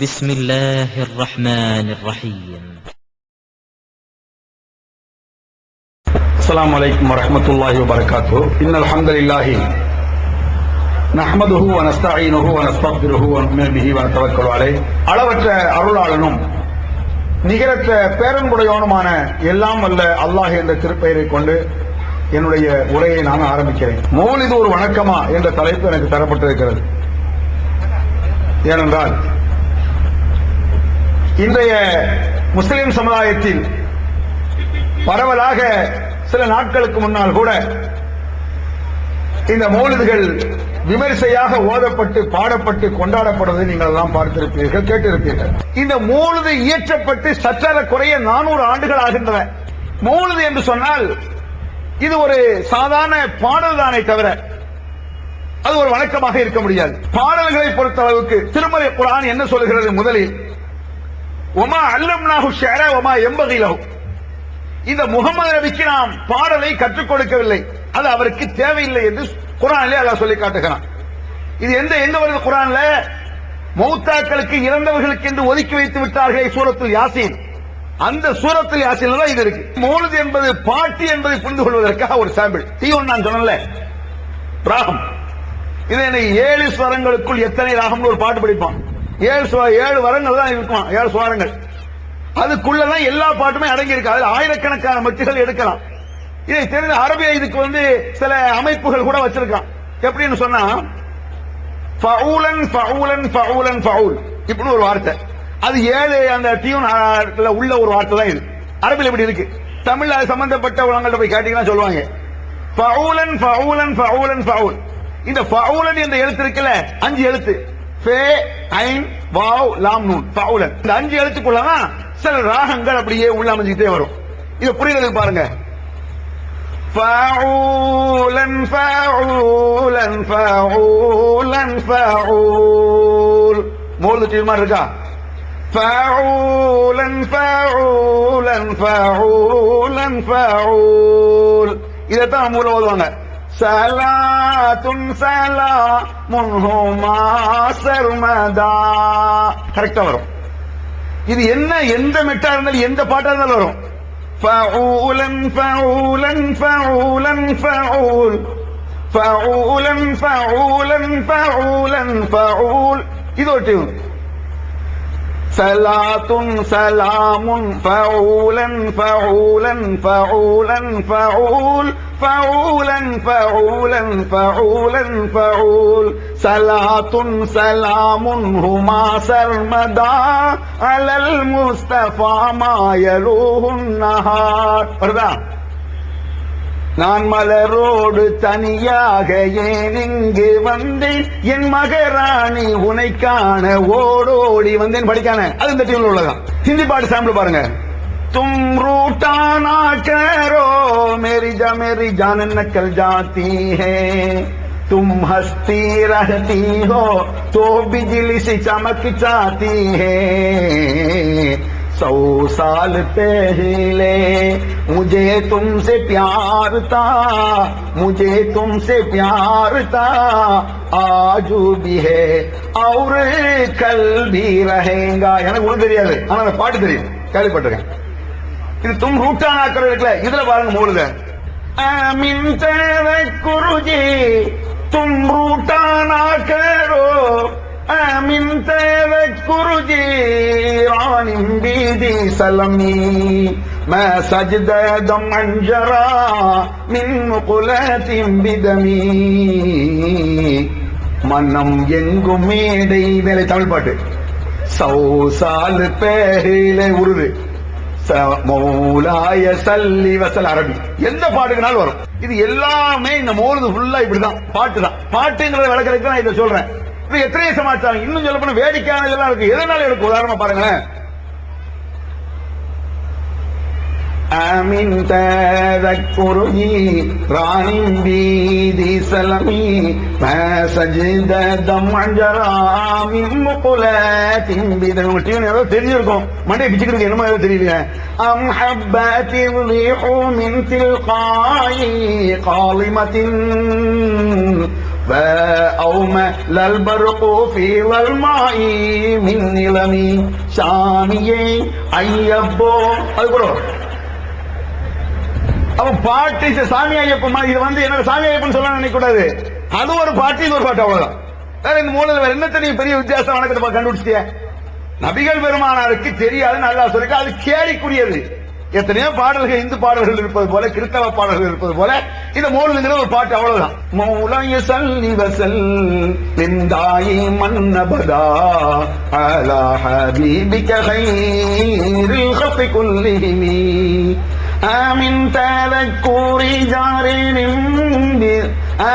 بسم الله الرحمن الرحيم. السلام عليكم ورحمة الله وبركاته. إن الحمد لله نحمده ونستعينه ونستغفره ونؤمن به ونتوكل عليه. அளவற்ற அருளாளனும் நிகரற்ற பேரன்புடையவனுமான எல்லாம் வல்ல அல்லாஹ் என்ற திருப்பெயரை கொண்டு என்னுடைய உரையை நான் ஆரம்பிக்கிறேன். மௌலிது ஒரு வணக்கமா என்ற தலைப்பு எனக்கு தரப்பட்டிருக்கிறது. ஏனென்றால் இன்றைய முஸ்லிம் சமுதாயத்தில் பரவலாக சில நாட்களுக்கு முன்னால் கூட இந்த மௌலிதுகள் விமர்சையாக ஓதப்பட்டு பாடப்பட்டு கொண்டாடப்படுவதை நீங்கள் எல்லாம் பார்த்திருப்பீர்கள், கேட்டிருப்பீர்கள். இந்த மௌலிது இயற்றப்பட்டு சற்றற குறைய 400 ஆண்டுகள் ஆகின்றன. மௌலிது என்று சொன்னால் இது ஒரு சாதாரண பாடல் தானே தவிர அது ஒரு வணக்கமாக இருக்க முடியாது. பாடல்களை பொறுத்தளவுக்கு திருமறை குர்ஆன் என்ன சொல்கிறது? முதலில் ஒமா அல்லம்னாஹு ஷிஅர ஒமா யம்பகி லஹு, இந்த முகமது நபிக்கு நாம் பாடலை கற்றுக் கொடுக்கவில்லை, அது அவருக்கு தேவையில்லை என்று குர்ஆனிலே அல்லாஹ் சொல்லி காட்டுகிறான். இது எங்க வருது? குர்ஆன்ல மௌத்தாக்களுக்கு இறந்தவர்களுக்கு என்று ஒதுக்கி வைத்து விட்டார்களே சூரத்துல் யாசீன், அந்த சூரத்துல் யாசீன்ல தான் இது இருக்கு. மௌலித் என்பது பாட்டு என்பதை புரிந்து கொள்வதற்காக ஒரு சாம்பிள். தீவன் நான் சொன்னேன்ல, ராகம். இது என்ன 7 ஸ்வரங்களுக்குள் எத்தனை ராகம்னு ஒரு பாட்டு படிப்பான். 7 வரங்கள் தான் இருக்கும், 7 ஸ்வரங்கள். அதுக்குள்ளதான் எல்லா பாட்டுமே அடங்கி இருக்கு. அதுல ஆயிரக்கணக்கான மெட்டுகள் எடுக்கலாம். இதை தெரிந்த அரபிய இதுக்கு சில அமைப்புகள் கூட வச்சிருக்கான். எப்படின்னு சொன்னா ஃபவுலன் ஃபவுலன் ஃபவுலன் ஃபவுல் இப்படின்னு ஒரு வார்த்தை. அது 7 அந்த டியூன் உள்ள ஒரு வார்த்தை தான் இது. அரபியில் இப்படி இருக்கு. தமிழ்ல அது சம்பந்தப்பட்ட உலகங்கள்ட்ட போய் கேட்டீங்கன்னா சொல்லுவாங்க ஃபவுலன் ஃபவுலன் ஃபவுலன் ஃபவுல். இந்த ஃபவுலன் என்ற எழுத்து இருக்குல்ல, 5 எழுத்து, ஃபே ஐன் வாவ் லாம் நூன், ஃபவுலன். இந்த 5 எழுத்துக்குள்ளதான் சில ராகங்கள் அப்படியே உள்ள அமைஞ்சிட்டே வரும். இதை புரியுறதுக்கு பாருங்க. ஃபவுலன் ஃபவுலன் ஃபவுலன் ஃபவுல். மௌலிது தீர்மானம் இருக்கா? ஃபவுலன் ஃபவுலன் ஃபவுலன் ஃபவுல். இதைத்தான் மூல ஓதுவாங்க. சலாத்துன் சலாமுன் ஹுமா சர்மதா. கரெக்டா வரும். இது என்ன, எந்த மெட்டா இருந்தாலும் எந்த பாட்டா இருந்தாலும் வரும். ஃபவுலன் ஃபவுலன் ஃபவுலன் ஃபவுல் ஃபவுலன் ஃபவுலன் ஃபவுலன் ஃபவுல். இது ஒரு டியூன். சலாத்துன் சலாமுன் ஃபவுலன் ஃபவுலன் ஃபவுலன் ஃபவுல் ஃபவுலன் ஃபவுலன் ஃபவுலன் ஃபவுல். சலாத்துன் சலாமுன் ஹுமா சர்மதா அலல் முஸ்தஃபா மாயலூஹுன் நஹார். வருதா? நான் மலரோடு தனியாக ஏன் இங்கு வந்தேன், என் மகராணி உனை காண ஓடோடி வந்தேன். படிக்கான அது இந்த டியூன்ல உள்ளதான். ஹிந்தி பாட்டு சாம்பிள் பாருங்க. तुम रूठा ना करो मेरी जान निकल जाती है, तुम हंसती रहती हो तो बिजली सी चमक जाती है, 100 साल पहले मुझे तुमसे प्यार था, मुझे तुमसे प्यार था, आज भी है और कल भी रहेगा. எனக்கு ஒன்றும் தெரியாது, ஆனா அந்த பாட்டு தெரியும், கேள்விப்பட்டிருக்கேன். இது தும் ரூட்டானா கரோ இருக்குல்ல, இதுல பாருங்க மௌலிது. ஆமின் தவக்குருஜி தும் ரூட்டானா கரோ, ஆமின் தவக்குருஜி ரானிம் பீதி சலமி மா சஜ்த தம் அன்ஜரா மின் முகுலத்தின் பிதமி. மன்னம் எங்கும் மேடை மேலே. தமிழ் பாட்டு. 100 साल पहले உருது. மௌலாய சல்லி வசல் அரபி. எந்த பாட்டுக்குனாலும் வரும். இது எல்லாமே இந்த மௌலிது ஃபுல்லா இப்படிதான், பாட்டு தான். பாட்டுங்கிறத விளக்கறதுக்கு நான் இதை சொல்றேன். இது எத்தனை சமாச்சாரம், இன்னும் சொல்ல போனா வேடிக்கையான இதெல்லாம் இருக்கு. எதனால இருக்கு? உதாரணமா பாருங்களேன். ஆமின் தذكرني ராணிம் பீதி சலமி மா சஜ்த தம் அன்ஜரா மின் முகுலத்தின் பிதமி. டியூன் ஏதோ தெரிஞ்சிருக்கும், மண்டே பிச்சுக்கிட்டு என்னமோ ஏதோ தெரியல. அம் ஹப்பத்தின் ரீஹு மின் தில்காயி காலிமத்தின் وأومل البرق في ظلماء من نلم சாமியே ஐயப்போ. அது கூட அவன் பாட்டு சாமி ஐயப்பன். இது என்னோட சாமி ஐயப்பன் சொல்ல நினைக்க கூடாது. அது ஒரு பாட்டு, இது ஒரு பாட்டு, அவ்வளவுதான். வேற இந்த மூலம் வேற என்ன தெரியும் பெரிய வித்தியாசம் வணக்கத்தை கண்டுபிடிச்சிய? நபிகள் பெருமானாருக்கு தெரியாதுன்னு அல்லாஹ் சொல்லிக்க, அது கேலிக்குரியது. எத்தனையோ பாடல்கள், இந்து பாடல்கள் இருப்பது போல, கிறிஸ்தவ பாடல்கள் இருப்பது போல இந்த மௌலிதுங்கிற ஒரு பாட்டு, அவ்வளவுதான். மௌலாய ஸல்லி வஸல்லிம் தாயிமன் அபதா அலா ஹபீபிக கைரில் ஹல்கி குல்லிஹிம் آمن تذكر جارين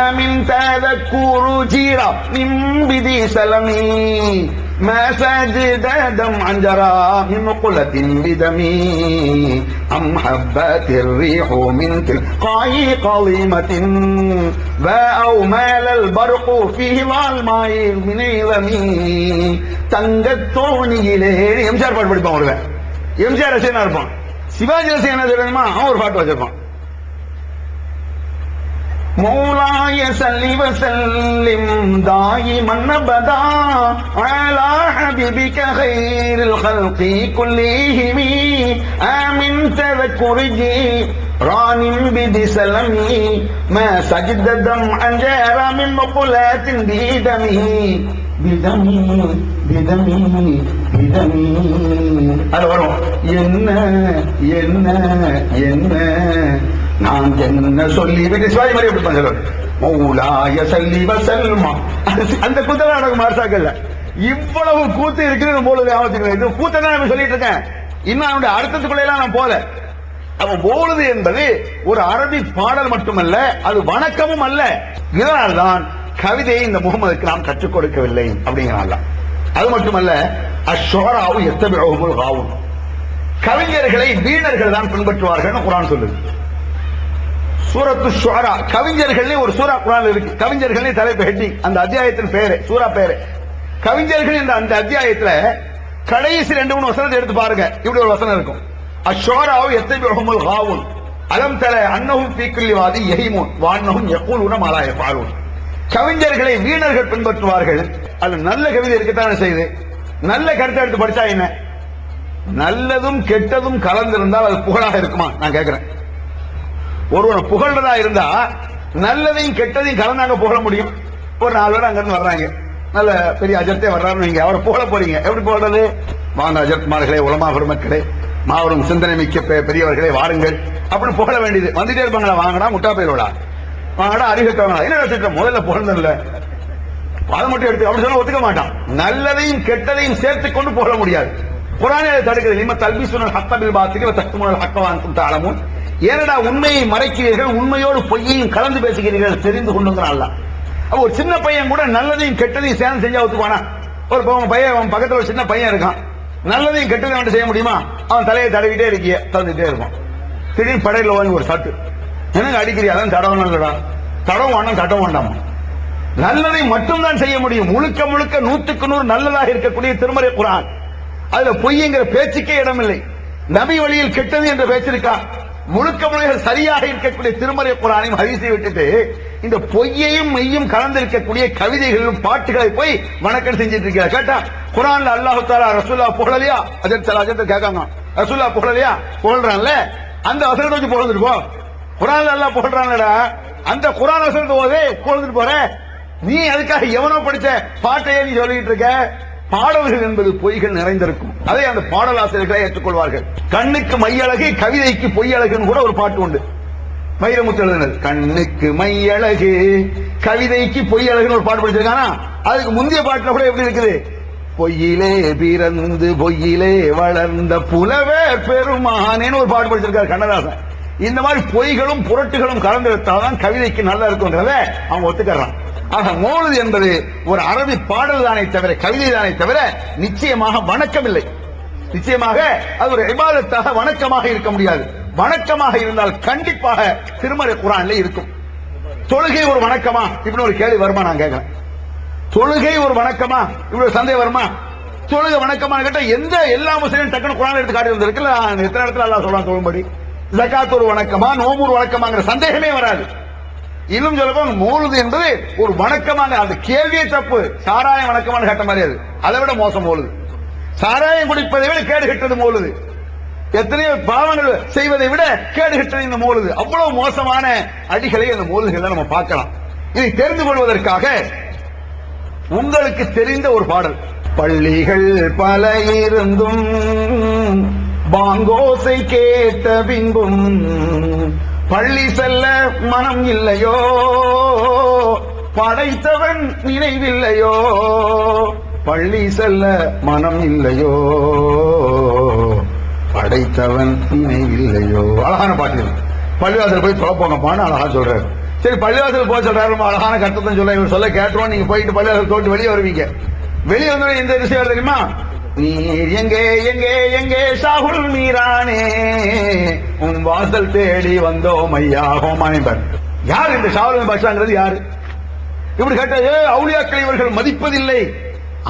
آمن تذكر جيرا من بدي سلمي ما سجد دمعا جرى من مقلة بدمي أم حبت الريح من تلقاء قضيمة وأومال البرق فيه ظلماء من عظمي தங்கத்தோணியிலே எம்ஜிஆர் பாட்டு படிப்பான். அவருவேன் எம்ஜிஆர் ரசிகனா இருப்பான். சிவாஜி ரசிகன் என்ன தெரியுமா, அவன் ஒரு பாட்டு வச்சிருப்பான். மௌலாய ஸல்லி வஸல்லிம் தாயிமன் அபதா அலா ஹபீபிக கைரில் ஹல்கி குல்லிஹிம் ஆமின் தذكرஜி ரானின் பிதி சலமி மா சஜத தம்அன் ஜரா மின் மகுலாத்தின் பிதமி பிதமி பிதமி பிதமி. அது வரும். என்ன என்ன என்ன நான் என்ன சொல்லி விட்டு சிவாஜி மாதிரி எப்படி பண்ணுறது? மௌலாய ஸல்லி வஸல்லிம். அந்த கூத்து நடக்கும் அரசாங்கல்ல. இவ்வளவு கூத்து இருக்குது போல இது கூத்தை தான் நான் சொல்லிட்டு இருக்கேன். இன்னும் அவனுடைய அர்த்தத்துக்குள்ள எல்லாம் நான் போல. அவன் போலுது என்பது ஒரு அரபி பாடல் மட்டுமல்ல, அது வணக்கமும் அல்ல. இதனால்தான் கவிதையை இந்த முகமதுக்கு நாம் கற்றுக் கொடுக்கவில்லை அப்படிங்கிறான். அது மட்டுமல்ல, அஷ்ஷுஅராஉ யத்தபிஉஹுமுல் காவூன். கவிஞர்களை வீணர்கள் தான் பின்பற்றுவார்கள் குர்ஆன் சொல்லுது. சூரத்து ஷுஅரா, கவிஞர்களே ஒரு சூரா குர்ஆன்ல இருக்கு. கவிஞர்களே தலைப்பு, ஹெட்டிங், அந்த அத்தியாயத்தின் பேரு, சூரா பேரு கவிஞர்கள் என்ற அந்த அத்தியாயத்துல கடைசி 2-3 வசனத்தை எடுத்து பாருங்க. இப்படி ஒரு வசனம் இருக்கும். அஷ்ஷுஅராஉ யத்தபிஉஹுமுல் காவூன் அலம் தர அன்னஹும் ஃபீ குல்லி வாதி யஹீமூன் வ அன்னஹும் யகூலுன மா லா யஃஅலூன். கவிஞர்களை வீணர்கள் பின்பற்றுவார்கள். அது நல்ல கவிதை இருக்கத்தானே செய்யுது. நல்ல கருத்தை எடுத்து படிச்சா என்ன? நல்லதும் கெட்டதும் கலந்திருந்தால் அது புகழாக இருக்குமா? நான் கேட்கிறேன். ஒருவனை புகழ்றதா இருந்தா நல்லதையும் கெட்டதையும் கலந்தாங்க புகழ முடியும். ஒரு 4 பேர் அங்க இருந்து வர்றாங்க, நல்ல பெரிய அஜர்த்தே வர்றாருன்னு நீங்க அவரை புகழ போறீங்க. எப்படி புகழ்றது? வாங்க அஜர்த்மார்களே, உலமா பெருமக்களே, மாபெரும் சிந்தனை மிக்க பெரியவர்களே வாருங்கள் அப்படின்னு புகழ வேண்டியது. வந்துட்டே இருப்பாங்களா? வாங்கடா முட்டா பயிரோடா, வாங்கடா அறிவிக்கவங்களா, என்ன வச்சுட்டோம் முதல்ல புகழ்ந்தல அதை மட்டும் எடுத்து அப்படி சொல்ல ஒத்துக்க மாட்டான். நல்லதையும் கெட்டதையும் சேர்த்து கொண்டு புகழ முடியாது. குர்ஆனே தடுக்கிறது. லிம தல்பிசுனல் ஹக்க பில் பாத்திலி வ தக்துமுனல் ஹக்க வ அன்தும் தஅலமூன். ஏனடா உண்மையை மறைக்கிறீர்கள், உண்மையோடு பொய்யையும் கலந்து பேசுகிறீர்கள், தெரிந்து கொண்டுங்கிறான் அல்லாஹ். அப்ப ஒரு சின்ன பையன் கூட நல்லதையும் கெட்டதையும் சேர்ந்து செஞ்சா ஒத்துக்குவானா? ஒரு பையன், அவன் பக்கத்துல ஒரு சின்ன பையன் இருக்கான், நல்லதையும் கெட்டதையும் அவன் செய்ய முடியுமா? அவன் தலையை தடவிட்டே இருக்கிய தந்துட்டே இருப்பான். திடீர்னு படையில வாங்கி ஒரு சட்டு, எனக்கு அடிக்கிறியா? அதான் தடவணும் இல்லடா, தடவும் வேண்டாம் தடவும் வேண்டாமா? நல்லதை மட்டும்தான் செய்ய முடியும். முழுக்க முழுக்க 100க்கு 100 நல்லதாக இருக்கக்கூடிய திருமறை குர்ஆன். அதுல பொய்ங்கிற பேச்சுக்கே இடமில்லை. நபி வழியில் கெட்டது என்ற பேச்சிருக்கா? முழுக்க முழுக்க சரியாக இருக்கக்கூடிய திருமறை குர்ஆனையும் ஹதீஸை விட்டுட்டு இந்த பொய்யையும் மெய்யும் கலந்திருக்கக்கூடிய கவிதைகளிலும் பாட்டுகளை போய் வணக்கம் செஞ்சிட்டு இருக்கிறார். கேட்டா குர்ஆன்ல அல்லாஹ் தஆலா ரசூலுல்லாஹ் புகழலையா? அஜத் கேட்காங்க, ரசூலுல்லாஹ் புகழலையா? புகழ்றான்ல, அந்த வசனத்தை வச்சு புகழ்ந்துட்டு போ. குர்ஆன்ல அல்லாஹ் புகழ்றான்லடா, அந்த குர்ஆன் வசனத்தை போதே புகழ்ந்துட்டு போற நீ. அதுக்காக எவனோ படிச்ச பாட்டையே நீ சொல்லிட்டு இருக்க? பாடல்கள் என்பது பொய்கள் நிறைந்திருக்கும். அதை அந்த பாடலாசிரியர்களை ஏற்றுக்கொள்வார்கள். கண்ணுக்கு மையழகு, கவிதைக்கு பொய்யழகுன்னு கூட ஒரு பாட்டு உண்டு, வைரமுத்து எழுதினது. கண்ணுக்கு மையழகு, கவிதைக்கு பொய்யழகுன்னு ஒரு பாட்டு படிச்சிருக்கானா? அதுக்கு முந்தைய பாட்டுல கூட எப்படி இருக்குது? பொய்யிலே பிறந்து பொய்யிலே வளர்ந்த புலவர் பெருமானேன்னு ஒரு பாட்டு படிச்சிருக்காரு கண்ணதாசன். இந்த மாதிரி பொய்களும் புரட்டுகளும் கலந்தெடுத்தால்தான் கவிதைக்கு நல்லா இருக்கும்ன்றத அவங்க ஒத்துக்கிறான். ஆக மௌலிது என்பது ஒரு அரபி பாடல் தானே தவிர, கவிதை தானே தவிர நிச்சயமாக வணக்கம் இல்லை. நிச்சயமாக அது ஒரு இபாதத்தாக வணக்கமாக இருக்க முடியாது. வணக்கமாக இருந்தால் கண்டிப்பாக திருமறை குர்ஆன்ல இருக்கும். தொழுகை ஒரு வணக்கமா இப்படி ஒரு கேள்வி வருமா? நான் கேட்கிறேன். தொழுகை ஒரு வணக்கமா இப்படி ஒரு சந்தேகம் வருமா? தொழுகை வணக்கமா கேட்டா எல்லா முஸ்லீமும் டக்குனு குர்ஆன் எடுத்து காட்டி வந்திருக்குல்ல, எத்தனை இடத்துல அல்லாஹ் சொல்றான் தொழும்படி. ஜகாத் ஒரு வணக்கமா, நோம்பு ஒரு வணக்கமாங்கிற சந்தேகமே வராது. இன்னும் சொல்லப்போ மௌலுது என்பது ஒரு வணக்கமாக, அந்த கேள்வியே தப்பு. சாராயம் வணக்கமான கேட்ட மாதிரி அதை விட மோசம் மௌலுது. சாராயம் குடிப்பதை விட கேடு கெட்டது மௌலுது. எத்தனையோ பாவங்கள் செய்வதை விட கேடு கெட்டது இந்த மௌலுது. அவ்வளவு மோசமான அடிகளை அந்த மௌலுதுகளை நம்ம பார்க்கலாம். இதை தெரிந்து கொள்வதற்காக உங்களுக்கு தெரிந்த ஒரு பாடல். பள்ளிகள் பல இருந்தும் பாங்கோசை கேட்ட பின்பும் பள்ளி செல்ல மனம் இல்லையோ, படைத்தவன் நினைவில்லையோ, பள்ளி செல்ல மனம் இல்லையோ, படைத்தவன் நினைவில்லையோ. அழகான பாட்டு. பள்ளிவாசல் போய் தொலைப்போங்கப்பான்னு அழகா சொல்றாரு. சரி, பள்ளிவாசல் போய் சொல்றாரு, அழகான கருத்தை சொல்ல இவர் சொல்ல கேட்டுருவோம். நீங்க போயிட்டு பள்ளிவாசல் தோட்டு வெளியே வருவீங்க. வெளியே வந்து எந்த விஷயம் தெரியுமா? நீர் எங்கே எங்கே எங்கே ஷாகுல் மீரானே, உன் வாசல் தேடி வந்தோம் ஐயா ஹோமானிபர். யார் இந்த ஷாகுல் பாஷாங்கிறது யாரு? இப்படி கேட்டது. அவுலியாக்களை இவர்கள் மதிப்பதில்லை,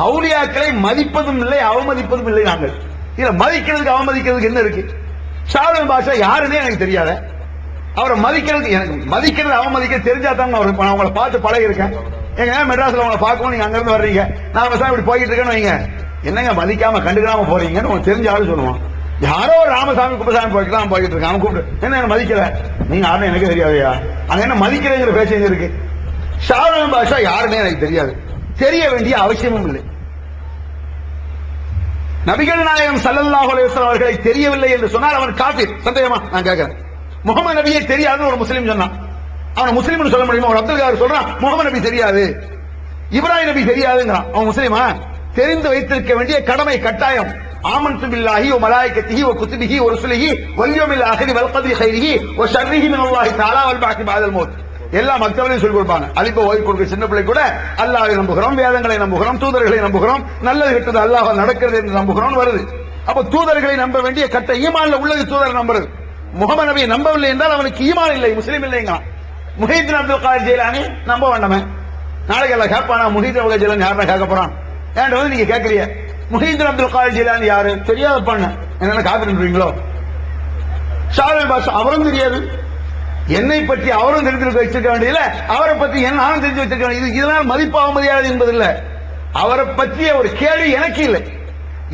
அவுலியாக்களை மதிப்பதும் இல்லை, அவமதிப்பதும் இல்லை. நாங்கள் இதை மதிக்கிறதுக்கு அவமதிக்கிறதுக்கு என்ன இருக்கு? ஷாகுல் பாஷா யாருன்னே எனக்கு தெரியாத, அவரை மதிக்கிறதுக்கு, எனக்கு மதிக்கிறது அவமதிக்க தெரிஞ்சாதாங்க அவங்களை பார்த்து பழகி இருக்கேன். எங்க மெட்ராஸ்ல உங்களை பார்க்கணும், நீங்க அங்க இருந்து வர்றீங்க, நான் இப்படி போயிட்டு இருக்கேன்னு வைங்க, என்னங்க மதிக்காம கண்டுக்காம போறீங்கன்னு உனக்கு தெரிஞ்ச ஆளு சொல்லுவான். யாரோ ஒரு ராமசாமி குப்பசாமி போய்ட்டு இருக்கான், அவன் கூப்பிட்டு என்ன மதிக்கல, நீங்க யாருன்னு எனக்கு தெரியாதையா, அங்க என்ன மதிக்கிறேங்கிற பேச்சு எங்க இருக்கு? ஷாவுல் பாஷா யாருன்னே எனக்கு தெரியாது, தெரிய வேண்டிய அவசியமும் இல்லை. நபிகள் நாயகம் ஸல்லல்லாஹு அலைஹி வஸல்லம் அவர்களை தெரியவில்லை என்று சொன்னால் அவன் காஃபிர். சந்தேகமா? நான் கேட்கிறேன். முகமது நபியை தெரியாதுன்னு ஒரு முஸ்லீம் சொன்னான், அவன் முஸ்லீம்னு சொல்ல முடியுமா? ஒரு அப்துல் காதர் சொல்றான் முகமது நபி தெரியாது, இப்ராஹிம் நபி தெரியாதுங்கிறான். அவன் முஸ்லீமா? தெரிந்து வைத்திருக்க வேண்டிய கடமை கட்டாயம். ஆமன்து பில்லாஹி வ மலாயிகத்திஹி வ குதுபிஹி வ ருசுலிஹி வல் யௌமில் ஆகிர் வல் கத்ரி கைரிஹி வ ஷர்ரிஹி மினல்லாஹி தஆலா வல் பஅத் பஅதல் மௌத். எல்லா மக்களையும் சொல்லி கொடுப்பாங்க. அலிப்ப ஓய் கொடுக்க சின்ன பிள்ளை கூட அல்லாஹ்வை நம்புகிறோம், வேதங்களை நம்புகிறோம், தூதர்களை நம்புகிறோம், நல்லது கெட்டது அல்லாஹ் நடக்கிறது என்று நம்புகிறோம் வருது. அப்ப தூதர்களை நம்ப வேண்டிய கட்ட ஈமான்ல உள்ளது தூதர் நம்புறது. முகமது நபியை நம்பவில்லை என்றால் அவனுக்கு ஈமான் இல்லை, முஸ்லீம் இல்லைங்க. முஹீதீன் அப்துல் காதிர் ஜீலானி நம்ப வேண்டாமே. நாளைக்கு எல்லாம் கேட்பானா முஹீதீன் அப்துல் ஜீலானி யாருன்னா கேட்க போறான். ஏன்டா வந்து நீங்க கேட்கறீங்க முஹீதீன் அப்துல் காதிர் ஜீலானி யாரு தெரியாத பண்ண என்ன காப்பிடுறீங்களோ? ஷாவுல் பாஷா அவரும் தெரியாது, என்னை பற்றி அவரும் தெரிந்து வச்சிருக்க வேண்டியதில்லை, அவரை பற்றி நானும் தெரிஞ்சு வச்சிருக்க வேண்டியது. இதனால் மதிப்பாக முடியாது என்பதில்லை. அவரை பற்றிய ஒரு கேள்வி எனக்கு இல்லை,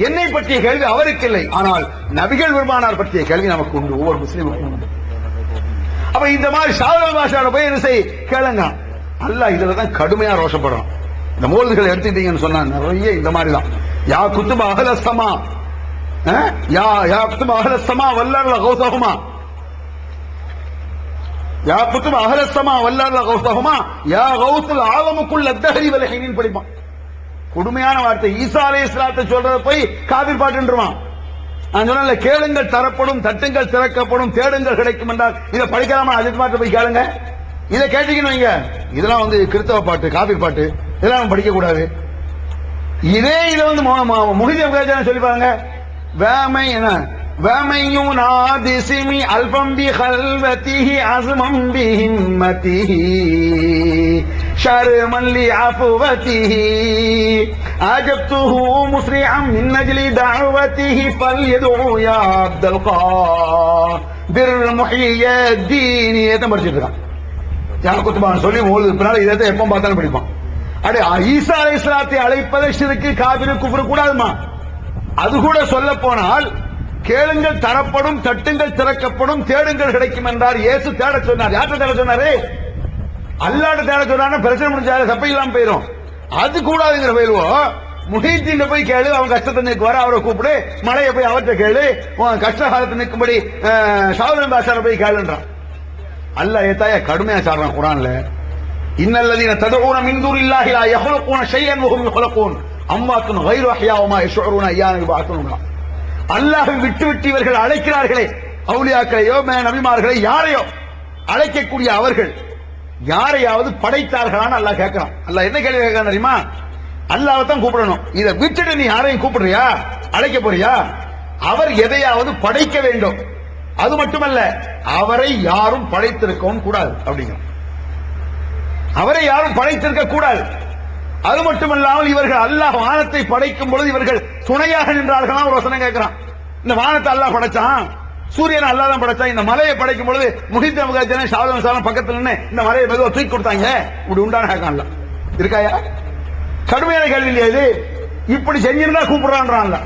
என்னை பற்றிய கேள்வி அவருக்கு இல்லை. ஆனால் நபிகள் பெருமானார் பற்றிய கேள்வி நமக்கு உண்டு, ஒவ்வொரு முஸ்லீமுக்கும் உண்டு. அப்ப இந்த மாதிரி ஷாவுல் பாஷாவோட போய் என்ன செய் கேளுங்க. அல்லாஹ் இதுலதான் கடுமையா ரோஷப்படுறான். இந்த மௌலிதுகளை எடுத்துட்டீங்கன்னு சொன்னா நிறைய இந்த மாதிரி தான். யா குத்துப அஹ்லஸ்ஸமா, யா குத்துப அஹ்லஸ்ஸமா வல்லர்ல கௌஸஹுமா, யா குத்துப அஹ்லஸ்ஸமா வல்லர்ல கௌஸஹுமா யா கௌஸுல் ஆலமுக்குல் அத்தஹரி வல் ஹீனின் படிப்பான். கொடுமையான வார்த்தை. ஈசா அலைஹிஸ்ஸலாத்தை சொல்றத போய் காபிர் பாட்டுன்றான். நான் சொன்ன கேளுங்கள் தரப்படும், தட்டுங்கள் திறக்கப்படும், தேடுங்கள் கிடைக்கும் என்றால் இதை படிக்கலாமா? அஜித் பாட்டு போய் கேளுங்க. இதை கேட்டீங்கன்னு வைங்க, இதெல்லாம் வந்து கிறிஸ்தவ பாட்டு, காபிர் பாட்டு, இதெல்லாம் படிக்க கூடாது. இதே இதை வந்து முஹிதீன் சொல்லி பாருங்க. வேமை என்ன வேமையும் நாதிசிமி அல்பம் பி ஹல்வதிஹி அஸ்மம் பி ஹிம்மதிஹி ஷர்மன் லி அஃவதிஹி அஜப்துஹு முஸ்ரிஅம் மின் அஜ்லி தஅவதிஹி ஃபல்யதுஉ யா அப்துல் காதிர் முஹியத்தீன். ஏத்த படிச்சிட்டு இருக்கான். யா குத்பான் சொல்லி ஓடுது. பின்னால இதை எப்ப பார்த்தாலும் படிப்பான். அடே ஈசா அலைஹிஸ்ஸலாத்தை அழைப்பதை ஷிர்க் காபிர் குஃப்ர் கூடாதுமா? அது கூட சொல்ல போனால் கேளுங்கள் தரப்படும், தட்டுங்கள் திறக்கப்படும், தேடுங்கள் கிடைக்கும் என்றார். இயேசு தேட சொன்னார். யார்கிட்ட தேட சொன்னாரு? அல்லாஹ்ட்ட தேட சொன்னாரு. பிரச்சனை முடிஞ்சாரு, தப்பை இல்லாம போயிடும். அது கூடாதுங்கிற போயிடுவோம். முஹீதீன் போய் கேளு, அவன் கஷ்டத்தை நிற்குவாரு, அவரை கூப்பிடு. மழையை போய் அவர்கிட்ட கேளு, கஷ்ட காலத்தை நிற்கும்படி ஷாவுல் பாஷாவை போய் கேளுன்றான். அல்லாஹ் ஏத்தாய கடுமையா சாடுறான் குர்ஆன்ல. இன்னல்லதீன ததுஊன மின் தூனில்லாஹி லா யஹ்லுகூன ஷைஅன் வ ஹும் யஹ்லுகூன் அம்வாத்துன் கைரு அஹ்யா வ மா யஷ்உரூன அய்யான யுபஅஸூன். அல்லாஹ்வை விட்டு விட்டு இவர்கள் அழைக்கிறார்களே, அவுலியாக்களையோ நபிமார்களை யாரையோ அழைக்கக்கூடிய அவர்கள் யாரையாவது படைத்தார்களான்னு அல்லாஹ் கேட்கிறான். அல்லாஹ் என்ன கேள்வி கேட்கிறான் தெரியுமா? அல்லாஹ்வை தான் கூப்பிடணும். இதை விட்டுட்டு நீ யாரையும் கூப்பிடுறியா, அழைக்க போறியா? அவர் எதையாவது படைக்க வேண்டும். அது மட்டுமல்ல, அவரை யாரும் படைத்திருக்கவும் கூடாது அப்படிங்கிற. அவரை யாரும் படைத்திருக்க கூடாது. அது மட்டுமல்லாமல் இவர்கள் அல்லாஹ் வானத்தை படைக்கும் பொழுது இவர்கள் துணையாக நின்றார்களா? ஒரு வசனம் கேட்கிறான். இந்த வானத்தை அல்லாஹ் படைச்சான், சூரியன் அல்லாஹ் தான் படைச்சா. இந்த மலையை படைக்கும் பொழுது முஹித் அபுகாஜன ஷாதம் சாலம் பக்கத்துல நின்னு இந்த மலையை மெதுவா தூக்கி கொடுத்தாங்க. இப்படி உண்டான ஹேக்கான்ல இருக்காயா? கடுமையான கேள்வி இல்லையா இது? இப்படி செஞ்சிருந்தா கூப்பிடுறான்றான்ல.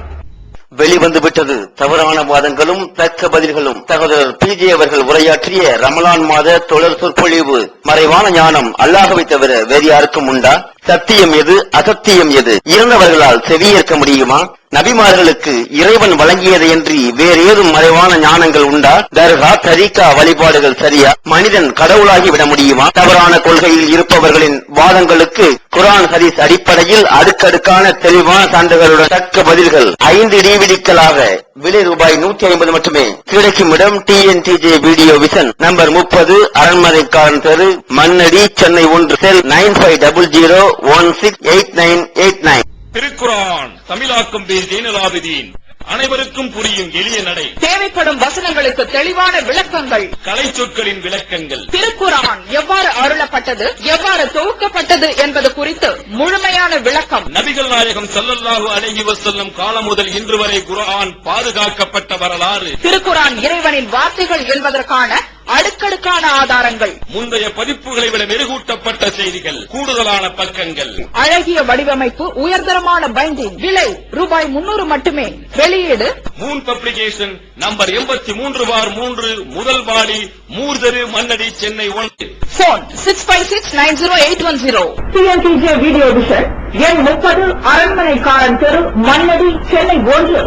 வெளிவந்து விட்டது தவறான வாதங்களும் தக்க பதில்களும். சகோதரர் பிஜே அவர்கள் உரையாற்றிய ரமலான் மாத தொடர் சொற்பொழிவு. மறைவான ஞானம் அல்லாஹ்வை தவிர வேறு யாருக்கும் உண்டா? சத்தியம் எது, அசத்தியம் எது? இறந்தவர்களால் செவியேற்க முடியுமா? நபிமார்களுக்கு இறைவன் வழங்கியதையன்றி வேறு ஏதும் மறைவான ஞானங்கள் உண்டா? தர்கா, தரிகா வழிபாடுகள் சரியா? மனிதன் கடவுளாகி விட முடியுமா? தவறான கொள்கையில் இருப்பவர்களின் வாதங்களுக்கு குர்ஆன் ஹதீஸ் அடிப்படையில் அடுக்கடுக்கான தெளிவான சான்றுகளுடன் தக்க பதில்கள் 5 டிவிடிக்களாக விலை ரூபாய் 150 மட்டுமே. கிடைக்கும் இடம் TNTJ வீடியோ விஷன், நம்பர் 30, அரண்மனைக்காரன் தெரு, மண்ணடி, சென்னை 1, செல் 9500168989. திருக்குர்ஆன் தமிழாக்கம் பேர் ஜெய்னுலாபிதீன். அனைவருக்கும் புரியும் எளிய நடை. தேவைப்படும் வசனங்களுக்கு தெளிவான விளக்கங்கள். கலை சொற்களின் விளக்கங்கள். திருக்குர்ஆன் எவ்வாறு அருளப்பட்டது, எவ்வாறு தொகுக்கப்பட்டது என்பது குறித்து முழுமையான விளக்கம். நபிகள் நாயகம் ஸல்லல்லாஹு அலைஹி வஸல்லம் காலம் முதல் இன்று வரை குர்ஆன் பாதுகாக்கப்பட்ட வரலாறு. திருக்குர்ஆன் இறைவனின் வார்த்தைகள் என்பதற்கான அடுக்கடுக்கான ஆதாரங்கள். முந்தைய பதிப்புகளை விட மெருகூட்டப்பட்ட செய்திகள், கூடுதலான பக்கங்கள், அழகிய வடிவமைப்பு, உயர்தரமான பைண்டிங். விலை ரூபாய் 300 மட்டுமே. வெளியீடு மூன் பப்ளிகேஷன், நம்பர் 83/3, முதல் மாடி, மூர்தரு, Mannady, Chennai 1. Phone 65690810. TNTJ video vision, எண் 30, அரண்மனைக்காரன் தெரு, மண்ணடி, சென்னை 1,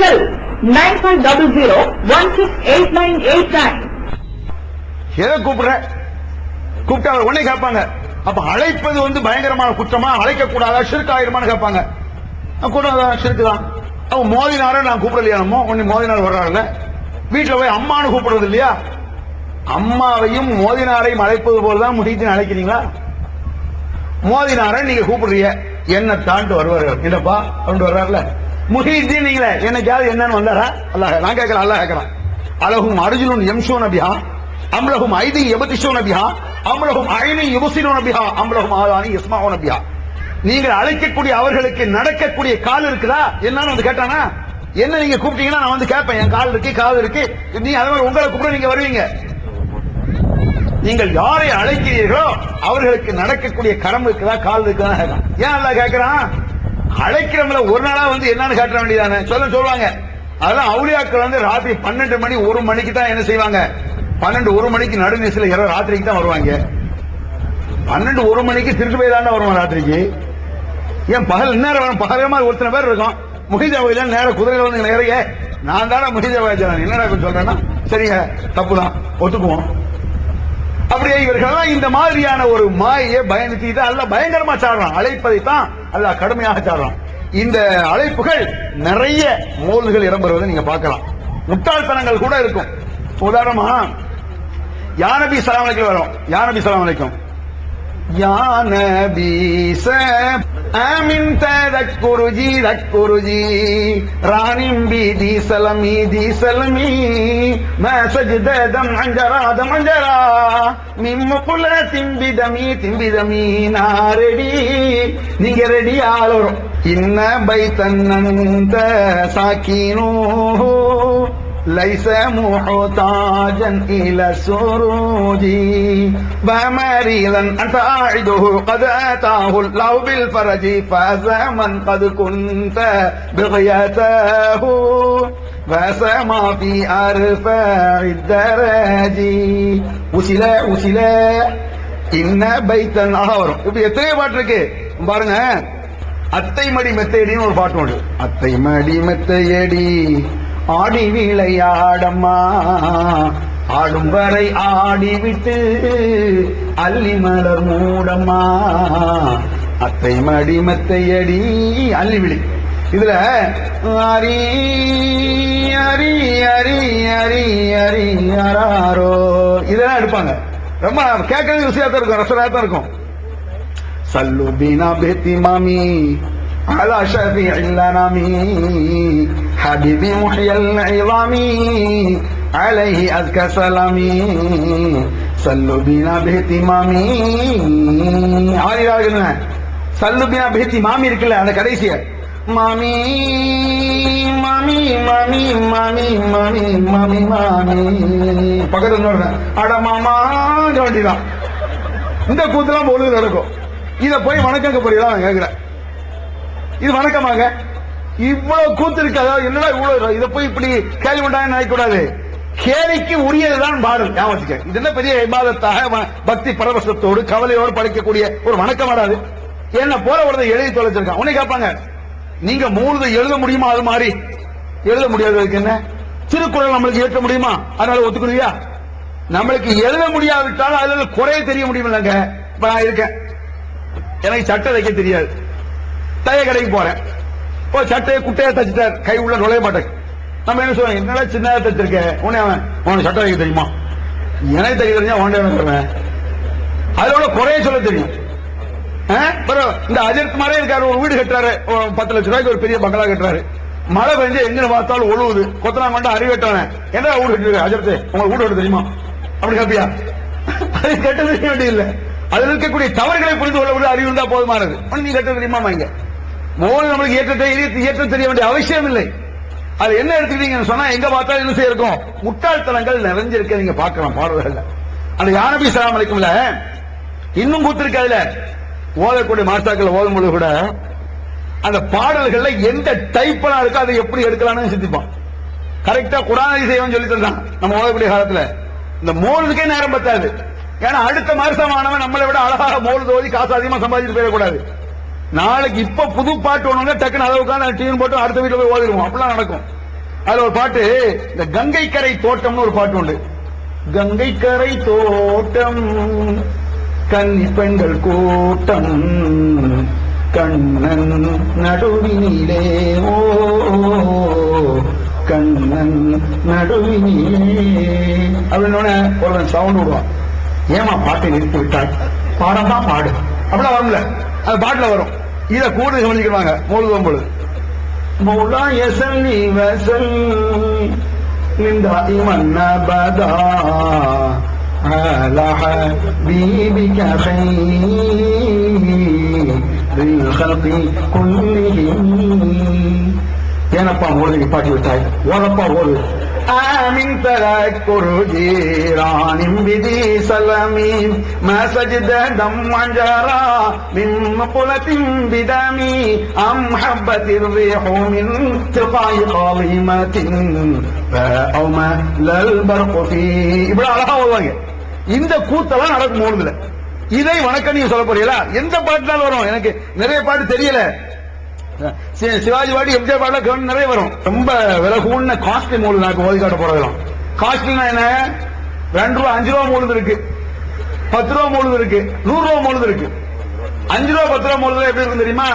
செல் 9500168989. எதை கூப்பிடுற? கூப்பிட்டு அவர் உடனே கேட்பாங்க, அப்ப அழைப்பது பயங்கரமான குற்றமா, அழைக்க கூடாதா, ஷிர்க் ஆயிருமான்னு கேட்பாங்க. கூட ஷிர்க் தான். அவன் மோதினார நான் கூப்பிடலையா? நம்ம உன்னை மோதினார் வர்றாருல. வீட்டுல போய் அம்மானு கூப்பிடுறது இல்லையா? அம்மாவையும் மோதினாரையும் அழைப்பது போலதான் முஹீதீன் அழைக்கிறீங்களா? மோதினார நீங்க கூப்பிடுறீங்க, என்ன தாண்டு வருவாரு இல்லப்பா கொண்டு வர்றாருல. முஹீதீன் நீங்களே என்னைக்காவது என்னன்னு வந்தாரா? அல்லாஹ் நான் கேட்கிறேன், அல்லாஹ் கேட்கிறான். அலஹும் அர்ஜுலுன் யம்ஷூன பிஹா அம்லஹும் ஐதி யபதிஷூன பிஹா அம்லஹும் ஐனி யுபஸிரூன பிஹா அம்லஹும் ஆதானி யஸ்மஊன பிஹா. நீங்கள் அழைக்கக்கூடிய அவர்களுக்கு நடக்கக்கூடிய கால் இருக்குதா என்னன்னு வந்து கேட்டானா? என்ன நீங்க கூப்பிட்டீங்கன்னா நான் வந்து கேட்பேன், என் கால் இருக்கு, காது இருக்கு. நீ அதே மாதிரி உங்களை கூப்பிட நீங்க வருவீங்க. நீங்கள் யாரை அழைக்கிறீர்களோ அவர்களுக்கு நடக்கக்கூடிய கரம் இருக்குதா, கால் இருக்குதா? ஏன் அல்லாஹ் கேட்கிறான்? அழைக்கிறவங்கள ஒரு நாளா என்னன்னு கேட்ட வேண்டியதானே? சொல்லுவாங்க. அதெல்லாம் அவுலியாக்கள் ராத்திரி 12 மணி 1 மணிக்கு தான் என்ன செய்வாங்க? 12-1 மணிக்கு நடுநிசில இரவு ராத்திரிக்கு தான் வருவாங்க. 12-1 மணிக்கு திருட்டு போய் தாண்டா வருவான் ராத்திரிக்கு. ஏன் பகல் நேரம் பகலமா ஒருத்தனை பேர் இருக்கும். முஹீத் அபுகாஜன் நேர குதிரையில வந்து நிறைய நான் தானே முஹீத் அபுகாஜன் என்னடா சொல்றேன்னா, சரிங்க தப்புதான் ஒத்துக்குவோம். அப்படியே இவர்கள் இந்த மாதிரியான ஒரு மாயை பயன்படுத்தி அல்ல பயங்கரமா சாடுறான். அழைப்பதை தான் அல்ல கடுமையாக சாடுறான். இந்த அழைப்புகள் நிறைய மோல்கள் இடம்பெறுவதை நீங்க பார்க்கலாம். முட்டாள்தனங்கள் கூட இருக்கும். உதாரணமா யா நபி ஸல்லல்லாஹு அலைஹி வரும். யா நபி ஸல்லல்லாஹு அலைஹி யா நபி ஆமின் தக்குருஜி ரானிம் தி சலமி மா சஜதம் அஞ்சரா மிம் குலத்தின் பிதமி நாரெடி. நீங்க ரெடி ஆளரும். இன்ன பைத்தன்னந்த சாக்கினோ ليس محتاجا إلى السروج بمريضا أنت أعده قد أتاه الله بالفرج فزمن قد كنت بغيته فسما في أرفع الدرج وسلا إن بيتا أهور. இப்ப எத்தனை பாட்டு இருக்கு பாருங்க. அத்தை மடி மெத்தையடின்னு ஒரு பாட்டு உண்டு. அத்தை மடி மெத்தையடி ஆடி விளையாடம்மா, ஆடும் வரை ஆடிவிட்டு அள்ளி மலர் மூடம்மா. அத்தை மடி மெத்தையடி அள்ளி விழி. இதுல அரி அரி அரி அரி அரி அராரோ இதெல்லாம் எடுப்பாங்க. ரொம்ப கேட்கறது விஷயத்தான் இருக்கும், ரசனாத்தான் இருக்கும். சல்லு பீனா பேத்தி மாமி على شفيع الأنام حبيبي محيي العظام عليه أزكى سلامي صلوا بنا باهتمامي. சல்லு பினா பேஹ்திமாமி இருக்குல்ல, அந்த கடைசிய மாமி மாமி மாமி மாமி மாமி மாமி மாமி பக்கத்துல அட மாமா வேண்டிதான். இந்த கூத்துலாம் பொழுது நடக்கும். இத போய் வணக்கங்க போறீங்களா கேக்குறேன். இது வணக்கமாக இவ்வளவு கூத்து இருக்கு. அதாவது என்னடா இவ்வளவு இதை போய் இப்படி கேள்வி பண்ணாங்க நினைக்கூடாது. கேலிக்கு உரியதுதான் பாடல். ஞாபகம் இது என்ன பெரிய இபாதத்தாக பக்தி பரவசத்தோடு கவலையோடு படைக்கக்கூடிய ஒரு வணக்கம் வராது. என்ன போல ஒருத்தர் எழுதி தொலைச்சிருக்கான். உன்னை கேட்பாங்க, நீங்க மூணு எழுத முடியுமா? அது மாதிரி எழுத முடியாததுக்கு என்ன? திருக்குறள் நம்மளுக்கு ஏற்ற முடியுமா? அதனால ஒத்துக்கணுயா? நம்மளுக்கு எழுத முடியாவிட்டாலும் அதுல குறைய தெரிய முடியும் இல்லைங்க. இப்ப நான் இருக்கேன், எனக்கு சட்டை தைக்க தெரியாது. தைய கடைக்கு போறேன், சட்டையை குட்டையா தச்சுட்டார், கை உள்ள நுழைய மாட்டேன். நம்ம என்ன சொல்றோம், என்னடா சின்னதா தச்சிருக்கேன், உனக்கு சட்டை தைக்க தெரியுமா? எனக்கு தைக்க தெரிஞ்சா ஒன்றே சொல்றேன். அதோட குறைய சொல்ல தெரியும். இந்த அஜித் மாதிரி இருக்காரு, ஒரு வீடு கட்டுறாரு, 10 லட்சம் ரூபாய்க்கு ஒரு பெரிய பங்களா கட்டுறாரு. மழை பெஞ்சு எங்க பார்த்தாலும் ஒழுகுது, கொத்தனா கொண்டா அறிவிட்டான என்ன வீடு கட்டிருக்க அஜித், உங்களுக்கு வீடு கட்ட தெரியுமா அப்படி கேப்பியா? அது கட்ட தெரிய வேண்டியதில்லை. அதில் இருக்கக்கூடிய தவறுகளை புரிந்து கொள்ள அறிவு இருந்தா போதுமானது. நீ கட்ட தெரியுமா? இங்க மோல் நம்மளுக்கு ஏற்ற தெரிய வேண்டிய அவசியம் இல்லை. அது என்ன எடுத்துக்கிட்டீங்கன்னு சொன்னா எங்க பார்த்தாலும் என்ன செய்யிருக்கும், முட்டாள்தனங்கள் நிறைஞ்சிருக்க நீங்க பார்க்கலாம் பாடல்கள்ல. அந்த யானபி ஸல்லல்லாஹு அலைஹி வஸல்லம் இன்னும் கூத்திருக்கு. அதுல ஓதக்கூடிய மாஸ்டர்கள் ஓதும் பொழுது கூட அந்த பாடல்கள்ல எந்த டைப்பா இருக்கோ அதை எப்படி எடுக்கலாம்னு சிந்திப்பான். கரெக்டா குர்ஆனை செய்யவும் சொல்லி தந்தான். நம்ம ஓதக்கூடிய காலத்துல இந்த மோலுக்கே நேரம் பத்தாது. ஏன்னா அடுத்த மாசமானவன் நம்மளை விட அழகாக மோல் ஓதி காசு அதிகமா சம்பாதிச்சு போயிடக்கூடாது. நாளைக்கு இப்ப புது பாட்டு ஒண்ணு டக்குன்னு அதை உட்காந்து டியூன் போட்டு அடுத்த வீட்டுல போய் ஓதிடுவோம். அப்படிலாம் நடக்கும். அதுல ஒரு பாட்டு, இந்த கங்கை கரை தோட்டம்னு ஒரு பாட்டு உண்டு. கங்கை கரை தோட்டம் கன்னி பெண்கள் கூட்டம் கண்ணன் நடுவினிலே ஓ கண்ணன் நடுவினிலே அப்படின்னு ஒரு சவுண்ட் விடுவான். ஏமா பாட்டை நிறுத்தி விட்டாய், பாடம் தான் பாடு அப்படிலாம் வரும்ல, அது பாட்டுல வரும். இத கூட கவனிக்கிறாங்க மோழுதும் பொழுது. مولاي صل وسلم دائما ابدا على حبيبك خير الخلق كلهم. ஏனப்பா மோழுது பாட்டி விட்டாய், ஓரப்பா ஓடு. آمن تذكر جيران بذي سلم ما سجد دم جرى من مقلة بدمي أم حبت الريح من تلقاء قاضمة أو ما للبرق في இப்படி அழகா வருவாங்க. இந்த கூத்தெல்லாம் நடக்கும் மோழுதுல. இதை வணக்கம் நீங்க சொல்ல போறீங்களா? எந்த பாட்டுனாலும் வரும். எனக்கு நிறைய பாட்டு தெரியல. சிவாஜி பாடி எம்ஜிஆர் பாடலாம் நிறைய வரும். ரொம்ப விலை கூடின காஸ்ட்லி மூலு நான் ஓதி காட்ட போறதெல்லாம். காஸ்ட்லினா என்ன? 2 ரூபா 5 ரூபா மூலது இருக்கு, 10 ரூபா மூலது இருக்கு, 100 ரூபா மூலது இருக்கு. 5 ரூபா 10 ரூபா மூலது எப்படி இருக்கும் தெரியுமா?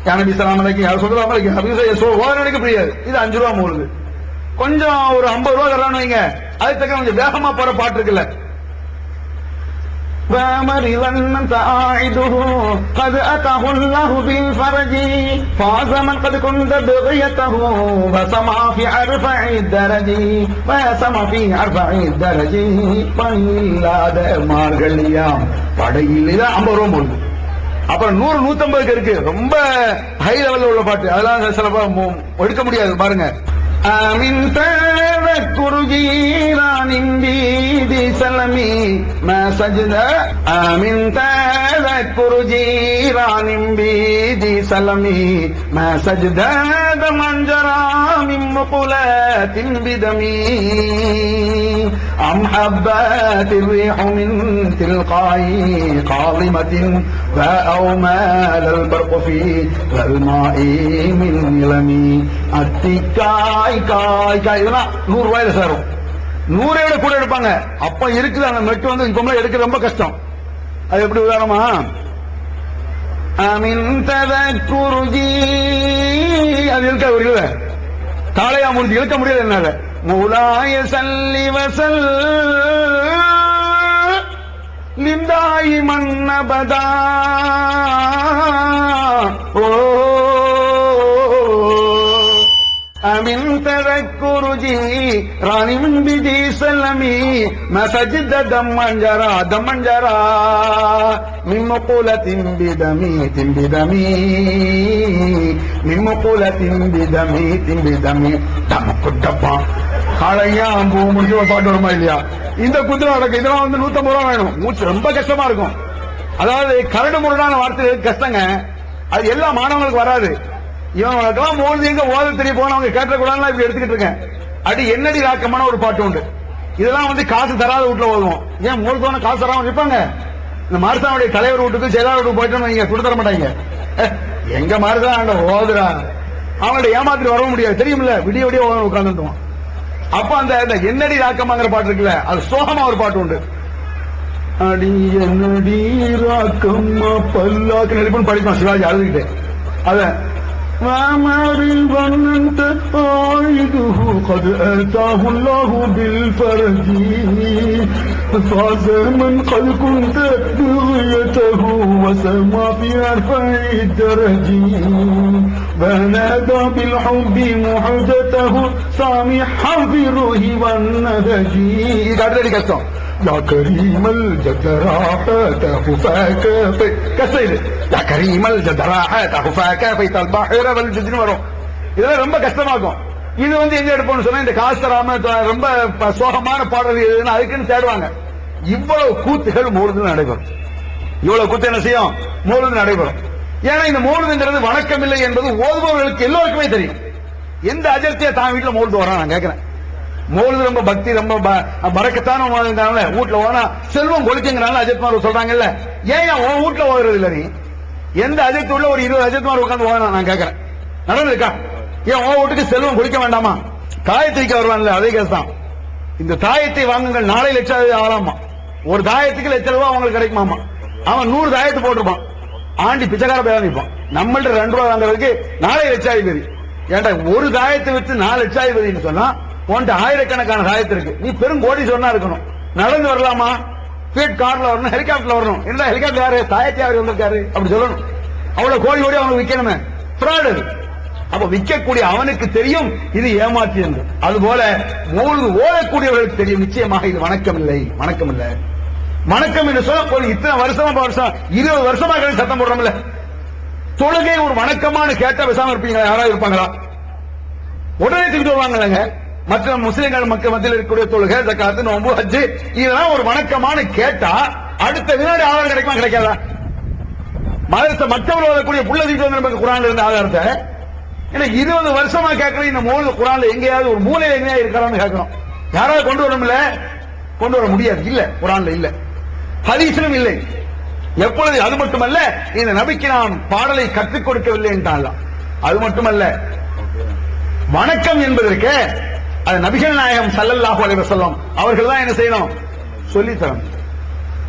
யானபி ஸல்லல்லாஹு அலைஹி வஸல்லம் ஓரணிக்கு புரியாது. இது 5 ரூபா மூலது. கொஞ்சம் ஒரு 50 ரூபா தரலாம்னு வைங்க, அதுக்கு தக்க கொஞ்சம் வேகமா போற பாட்டு இருக்குல்ல. فمرضا تعاعده قد أتاه الله بالفرج فاز من قد كنت بغيته وسمع في أرفع الدرج وسمع في أرفع الدرج பணியில்லாத மார்கழியாம் படையில் 50 ரூபா போடுது. அப்புறம் 100 150 இருக்கு, ரொம்ப ஹை லெவல்ல உள்ள பாட்டு. அதெல்லாம் சில எடுக்க முடியாது பாருங்க. آمن تذكر جيران بذي سلم ما سجد آمن تذكر جيران بذي سلم ما سجد دمن جرى من مقلات بدمي أم حبات الريح من تلقاء قاضمة فأومال البرق في الماء من يلمي அத்திக்காய் காய் காய் இதெல்லாம் 100 ரூபாயில சேரும். 100 விட கூட எடுப்பாங்க. அப்ப இருக்குது அந்த மெட்டு வந்து இப்ப எடுக்க ரொம்ப கஷ்டம். அது எப்படி உதாரணமா? ஆமின் ததக்குருஜி அது இருக்க ஒரு தாளையா முடிஞ்சு இழுக்க முடியாது. என்னால மூலாய சல்லி வசல் லிந்தாயி மன்னபதா ஓ من تذكر جيران بذي سلم ما سجد دما جرى من مقولة بدمي من مقولة بدمي دمك الدبا காலையா பூ முடிஞ்சு ஒரு பாட்டு வருமா இல்லையா? இந்த குதிரை நடக்கும். இதெல்லாம் வந்து 150 ரூபா வேணும். மூச்சு ரொம்ப கஷ்டமா இருக்கும். அதாவது கரடு முரடான வார்த்தை கஷ்டங்க. அது எல்லா மாணவங்களுக்கு வராது. இவங்களுக்கெல்லாம் மோதி எங்க ஓத தெரிய போனவங்க கேட்டக்கூடாதுலாம் இப்படி எடுத்துக்கிட்டு இருக்கேன். அடி என்னடி ராக்கமான ஒரு பாட்டு உண்டு. இதெல்லாம் வந்து காசு தராத வீட்டுல ஓதுவோம். ஏன் மூலத்தோன காசு தராம இருப்பாங்க? இந்த மாரசாவுடைய தலைவர் வீட்டுக்கு செயலாளர் வீட்டுக்கு போயிட்டோம், நீங்க கொடுத்து தர மாட்டாங்க. எங்க மாரசா ஓதுரா அவங்கள்ட்ட ஏமாத்திட்டு வர முடியாது, தெரியுமில்ல? விடிய விடிய உட்காந்துருவோம். அப்ப அந்த என்னடி ராக்கமாங்கிற பாட்டு இருக்குல்ல, அது சோகமா ஒரு பாட்டு உண்டு. அடி என்னடி ராக்கம்மா பல்லாக்கு நடிப்புன்னு படிப்பான் சிவாஜி அழுதுகிட்டு. அத ظننت عائده قد آتاه الله بالفرج فاز من قد كنت بغيته وسمى في أرفع الدرج ونادى بالحب محدته سامحا في الروح والنهج. இது கஷ்டம். يا كريم الجدراء تخفاك كسر يا كريم الجدراء تخفاك فيت البحر والجدن வரும். இதெல்லாம் ரொம்ப கஷ்டமாகும். இது வந்து எங்க எடுப்போம்னு சொன்னா இந்த காசு தராம ரொம்ப சோகமான பாடல் எதுன்னு அதுக்குன்னு தேடுவாங்க. இவ்வளவு கூத்துகள் மௌலிதில் நடைபெறும். இவ்வளவு கூத்து என்ன செய்யும்? மௌலிதில் நடைபெறும். ஏன்னா இந்த மௌலிதுங்கிறது வணக்கம் இல்லை என்பது ஓதுபவர்களுக்கு எல்லோருக்குமே தெரியும். எந்த அஜர்த்தியா தான் வீட்டுல மௌலிது வரான் நான் கேட்கிறேன். மௌலிது ரொம்ப பக்தி ரொம்ப பறக்கத்தான வீட்டுல ஓனா செல்வம் கொளிச்சுங்கிறாங்க அஜித்மார் சொல்றாங்கல்ல. ஏன் உன் வீட்டுல ஓதுறது இல்ல? நீ எந்த அஜித் உள்ள ஒரு 20 அஜித்மார் உட்காந்து ஓனா நான் கேட்கிறேன். நடந்திருக்கா? ஏன் உன் வீட்டுக்கு செல்வம் கொளிக்க வேண்டாமா? தாயத்திரிக்க வருவான்ல, அதே கேஸ் தான். இந்த தாயத்தை வாங்குங்கள், நாளை லட்சம் ஆகலாமா? ஒரு தாயத்துக்கு ₹1,00,000 அவங்களுக்கு கிடைக்குமாமா. அவன் 100 தாயத்து போட்டிருப்பான். ஆண்டி பிச்சைக்கார பேர் நிற்பான். நம்மள்ட்ட ₹2 வாங்குறதுக்கு நாளை லட்சாதிபதி. ஏன்டா ஒரு தாயத்தை வச்சு 4 லட்சாதிபதினு சொன்னா உன்ட்டு ஆயிரக்கணக்கான தாயத்து இருக்கு. நீ பெரும் கோடி சொன்னா இருக்கணும். நடந்து வரலாமா? ஸ்பீட் கார்ல வரணும், ஹெலிகாப்டர்ல வரணும். என்ன ஹெலிகாப்டர் யாரு? தாயத்தை யாரு வந்திருக்காரு அப்படி சொல்லணும். அவ்வளவு கோடி கோடி அவனுக்கு விற்கணுமே. ஃப்ராடு. அப்ப விற்கக்கூடிய அவனுக்கு தெரியும் இது ஏமாற்றி என்று. அதுபோல மௌலிது ஓதக்கூடியவர்களுக்கு தெரியும் நிச்சயமாக இது வணக்கம் இல்லை, வணக்கம் இல்லை. வணக்கம் என்று சொல்ல இத்தனை வருஷமா 20 வருஷமா சத்தம் போடுறோம்ல. தொழுகை ஒரு வணக்கமான கேட்ட பேசாம இருப்பீங்களா? யாராவது இருப்பாங்களா? உடனே திரும்பி வருவாங்க. மற்ற முஸ்லிம்கள் மக்கள் மத்தியில் இருக்கக்கூடிய தொழுகை, ஜக்காத்து, நோன்பு, ஹஜ் இதெல்லாம் ஒரு வணக்கமான கேட்டா அடுத்த வினாடி ஆதாரம் கிடைக்குமா கிடைக்காதா? மற்றவர்கள் ஓதக்கூடிய புள்ள தீட்டு வந்து நமக்கு குரான்ல இருந்த ஆதாரத்தை 20 வருஷமா கேட்கணும். இந்த மூல குரான்ல எங்கேயாவது ஒரு மூலையில எங்கேயா இருக்கிறான்னு கேட்கணும். யாராவது கொண்டு வரணும்ல? கொண்டு வர முடியாது. இல்ல, குரான்ல இல்ல, ஹதீஸிலும் இல்லை. எப்பொழுது? அது மட்டுமல்ல, இந்த நபிக்கு நான் பாடலை கற்றுக் கொடுக்கவில்லை என்றால் அது மட்டுமல்ல, வணக்கம் என்பதற்கு அது நபிகள் நாயகம் ஸல்லல்லாஹு அலைஹி வஸல்லம் அவர்கள் தான் என்ன செய்யணும்? சொல்லித் தரணும்.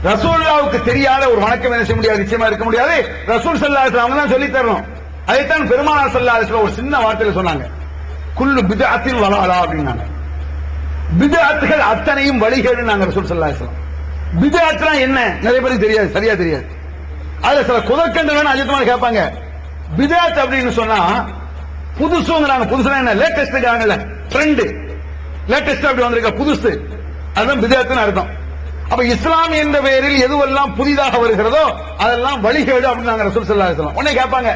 ரசூலுல்லாஹ்வுக்கு தெரியாத ஒரு வணக்கம் என்ன செய்ய முடியாது? நிச்சயமா இருக்க முடியாது. ரசூல் ஸல்லல்லாஹு அலைஹி வஸல்லம் தான் சொல்லித் தரணும். அதைத்தான் பெருமானார் ஸல்லல்லாஹு அலைஹி வஸல்லம் ஒரு சின்ன வார்த்தையில சொன்னாங்க. குல்லு பித்அத்தின் வலாலா அப்படின்னாங்க. பித்அத்துகள் அத்தனையும் வழிகேடு நாங்க ரசூல் ஸல்லல்லாஹு அலைஹி வஸல்லம். பித்அத்னா என்ன? நிறைய பேருக்கு தெரியாது, சரியா தெரியாது. அதுல சில குதர்க்கங்கள் அஜித்மார் கேட்பாங்க. பித்அத் அப்படின்னு சொன்னா புதுசுங்கிறாங்க. புதுசுனா என்ன? லேட்டஸ்ட்ங்கிறாங்கல்ல, ட்ரெண்ட், லேட்டஸ்ட் அப்படி வந்திருக்க புதுசு, அதுதான் பித்அத்னு அர்த்தம். அப்ப இஸ்லாம் என்ற பெயரில் எதுவெல்லாம் புதிதாக வருகிறதோ அதெல்லாம் வழிகேடு அப்படின்னு நாங்க ரசூல் ஸல்லல்லாஹு அலைஹி வஸல்லம். உடனே கேட்பாங்க,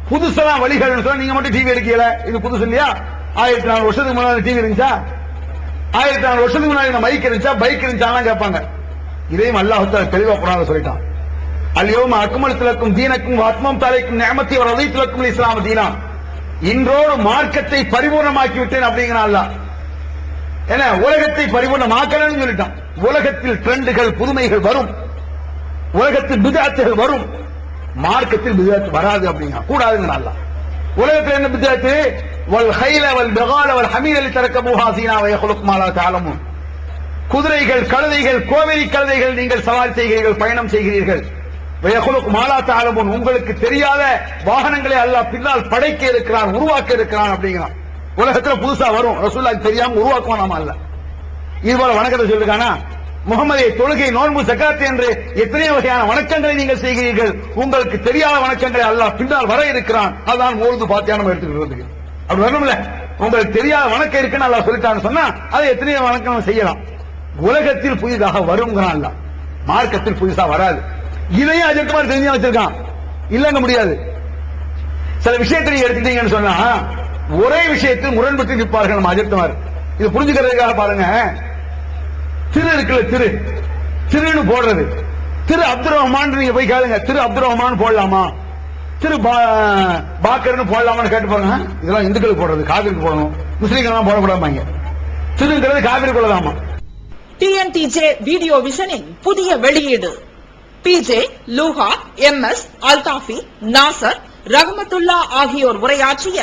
புதுசெல்லாம் வழிகேடுன்னு சொன்னா நீங்க மட்டும் டிவி எடுக்கல, இது புதுசு இல்லையா? 1400 வருஷத்துக்கு முன்னாடி டிவி இருந்துச்சா? 1400 வருஷத்துக்கு முன்னாடி மைக் இருந்துச்சா, பைக் இருந்துச்சாலாம் கேட்பாங்க. இதையும் அல்லாஹ் தெளிவா குர்ஆன்ல சொல்லிட்டான். அல்யௌம அக்மல்து லக்கும் தீனக்கும் வ அத்மம்து அலைக்கும் நிஅமதி வ ரதீது லக்கும் இஸ்லாம் தீனா. இன்றோடு மார்க்கத்தை பரிபூர்ணமாக்கி விட்டேன் அப்படிங்கிறான் அல்லாஹ். என்ன? உலகத்தை பரிபூர்ணமாக்கலன்னு சொல்லிட்டான். உலகத்தில் ட்ரெண்டுகள், புதுமைகள் வரும், உலகத்தில் பித்அத்துகள் வரும், மார்க்கத்தில் பித்அத் வராது அப்படிங்கிறான். கூடாதுங்கிறான் அல்லாஹ். உலகத்தில் என்ன பித்அத்து? வல் ஹைல வல் பிகால வல் ஹமீர லிதரக்கபூஹா ஸீனா வ யഖ்லுகு மா லா தஅலமூன். குதிரைகள், கழுதைகள், கோவேரி கழுதைகள் நீங்கள் சவாரி செய்கிறீர்கள், பயணம் செய்கிறீர்கள். உங்களுக்கு தெரியாத வாகனங்களை அல்லாஹ் பின்னால் படைக்க இருக்கிறான், உருவாக்க இருக்கிறான் அப்படிங்கிறான். உலகத்துல புதுசா வரும், ரசூலுல்லாஹ் தெரியாம உருவாக்குவானாமா அல்ல. இது போல வணக்கத்தை சொல்லிருக்கானா? முகமதே, தொழுகை, நோன்பு, ஜகாத் என்று எத்தனையோ வகையான வணக்கங்களை நீங்கள் செய்கிறீர்கள். உங்களுக்கு தெரியாத வணக்கங்களை அல்லாஹ் பின்னால் வர இருக்கிறான். அதான் மௌலிது பாத்தியானம் எடுத்துக்கிறதுக்கு அப்படி வரணும்ல. உங்களுக்கு தெரியாத வணக்கம் இருக்குன்னு அல்லாஹ் சொல்லிட்டான்னு சொன்னா அதை எத்தனையோ வணக்கம் செய்யலாம். உலகத்தில் புதிதாக வருங்கிறான் அல்லாஹ், மார்க்கத்தில் புதுசா வராது. இதையும் அஜித்குமார் தெரிஞ்சு வச்சிருக்கான், இல்லங்க முடியாது. சில விஷயத்தை நீங்க எடுத்துட்டீங்கன்னு சொன்னா ஒரே விஷயத்தில் முரண்பட்டு நிற்பார்கள் நம்ம அஜித்குமார். இது புரிஞ்சுக்கிறதுக்காக பாருங்க, திரு இருக்குல்ல, திருன்னு போடுறது, திரு அப்துல் ரஹ்மான் நீங்க போய் கேளுங்க, திரு அப்துல் ரஹ்மான் போடலாமா, திரு பாக்கர்னு போடலாமான்னு கேட்டு பாருங்க. இதெல்லாம் இந்துக்களுக்கு போடுறது, காவிரிக்கு போடணும், முஸ்லீம்கள் போடக்கூடாமாங்க. திருங்கிறது காவிரி போடலாமா. டிஎன்டிஜே வீடியோ விஷனின் புதிய வெளியீடு. பிஜே, லூஹா, எம்எஸ், அல்தாஃபி, நாசர், ரஹமத்துல்லா ஆகியோர் உரையாற்றிய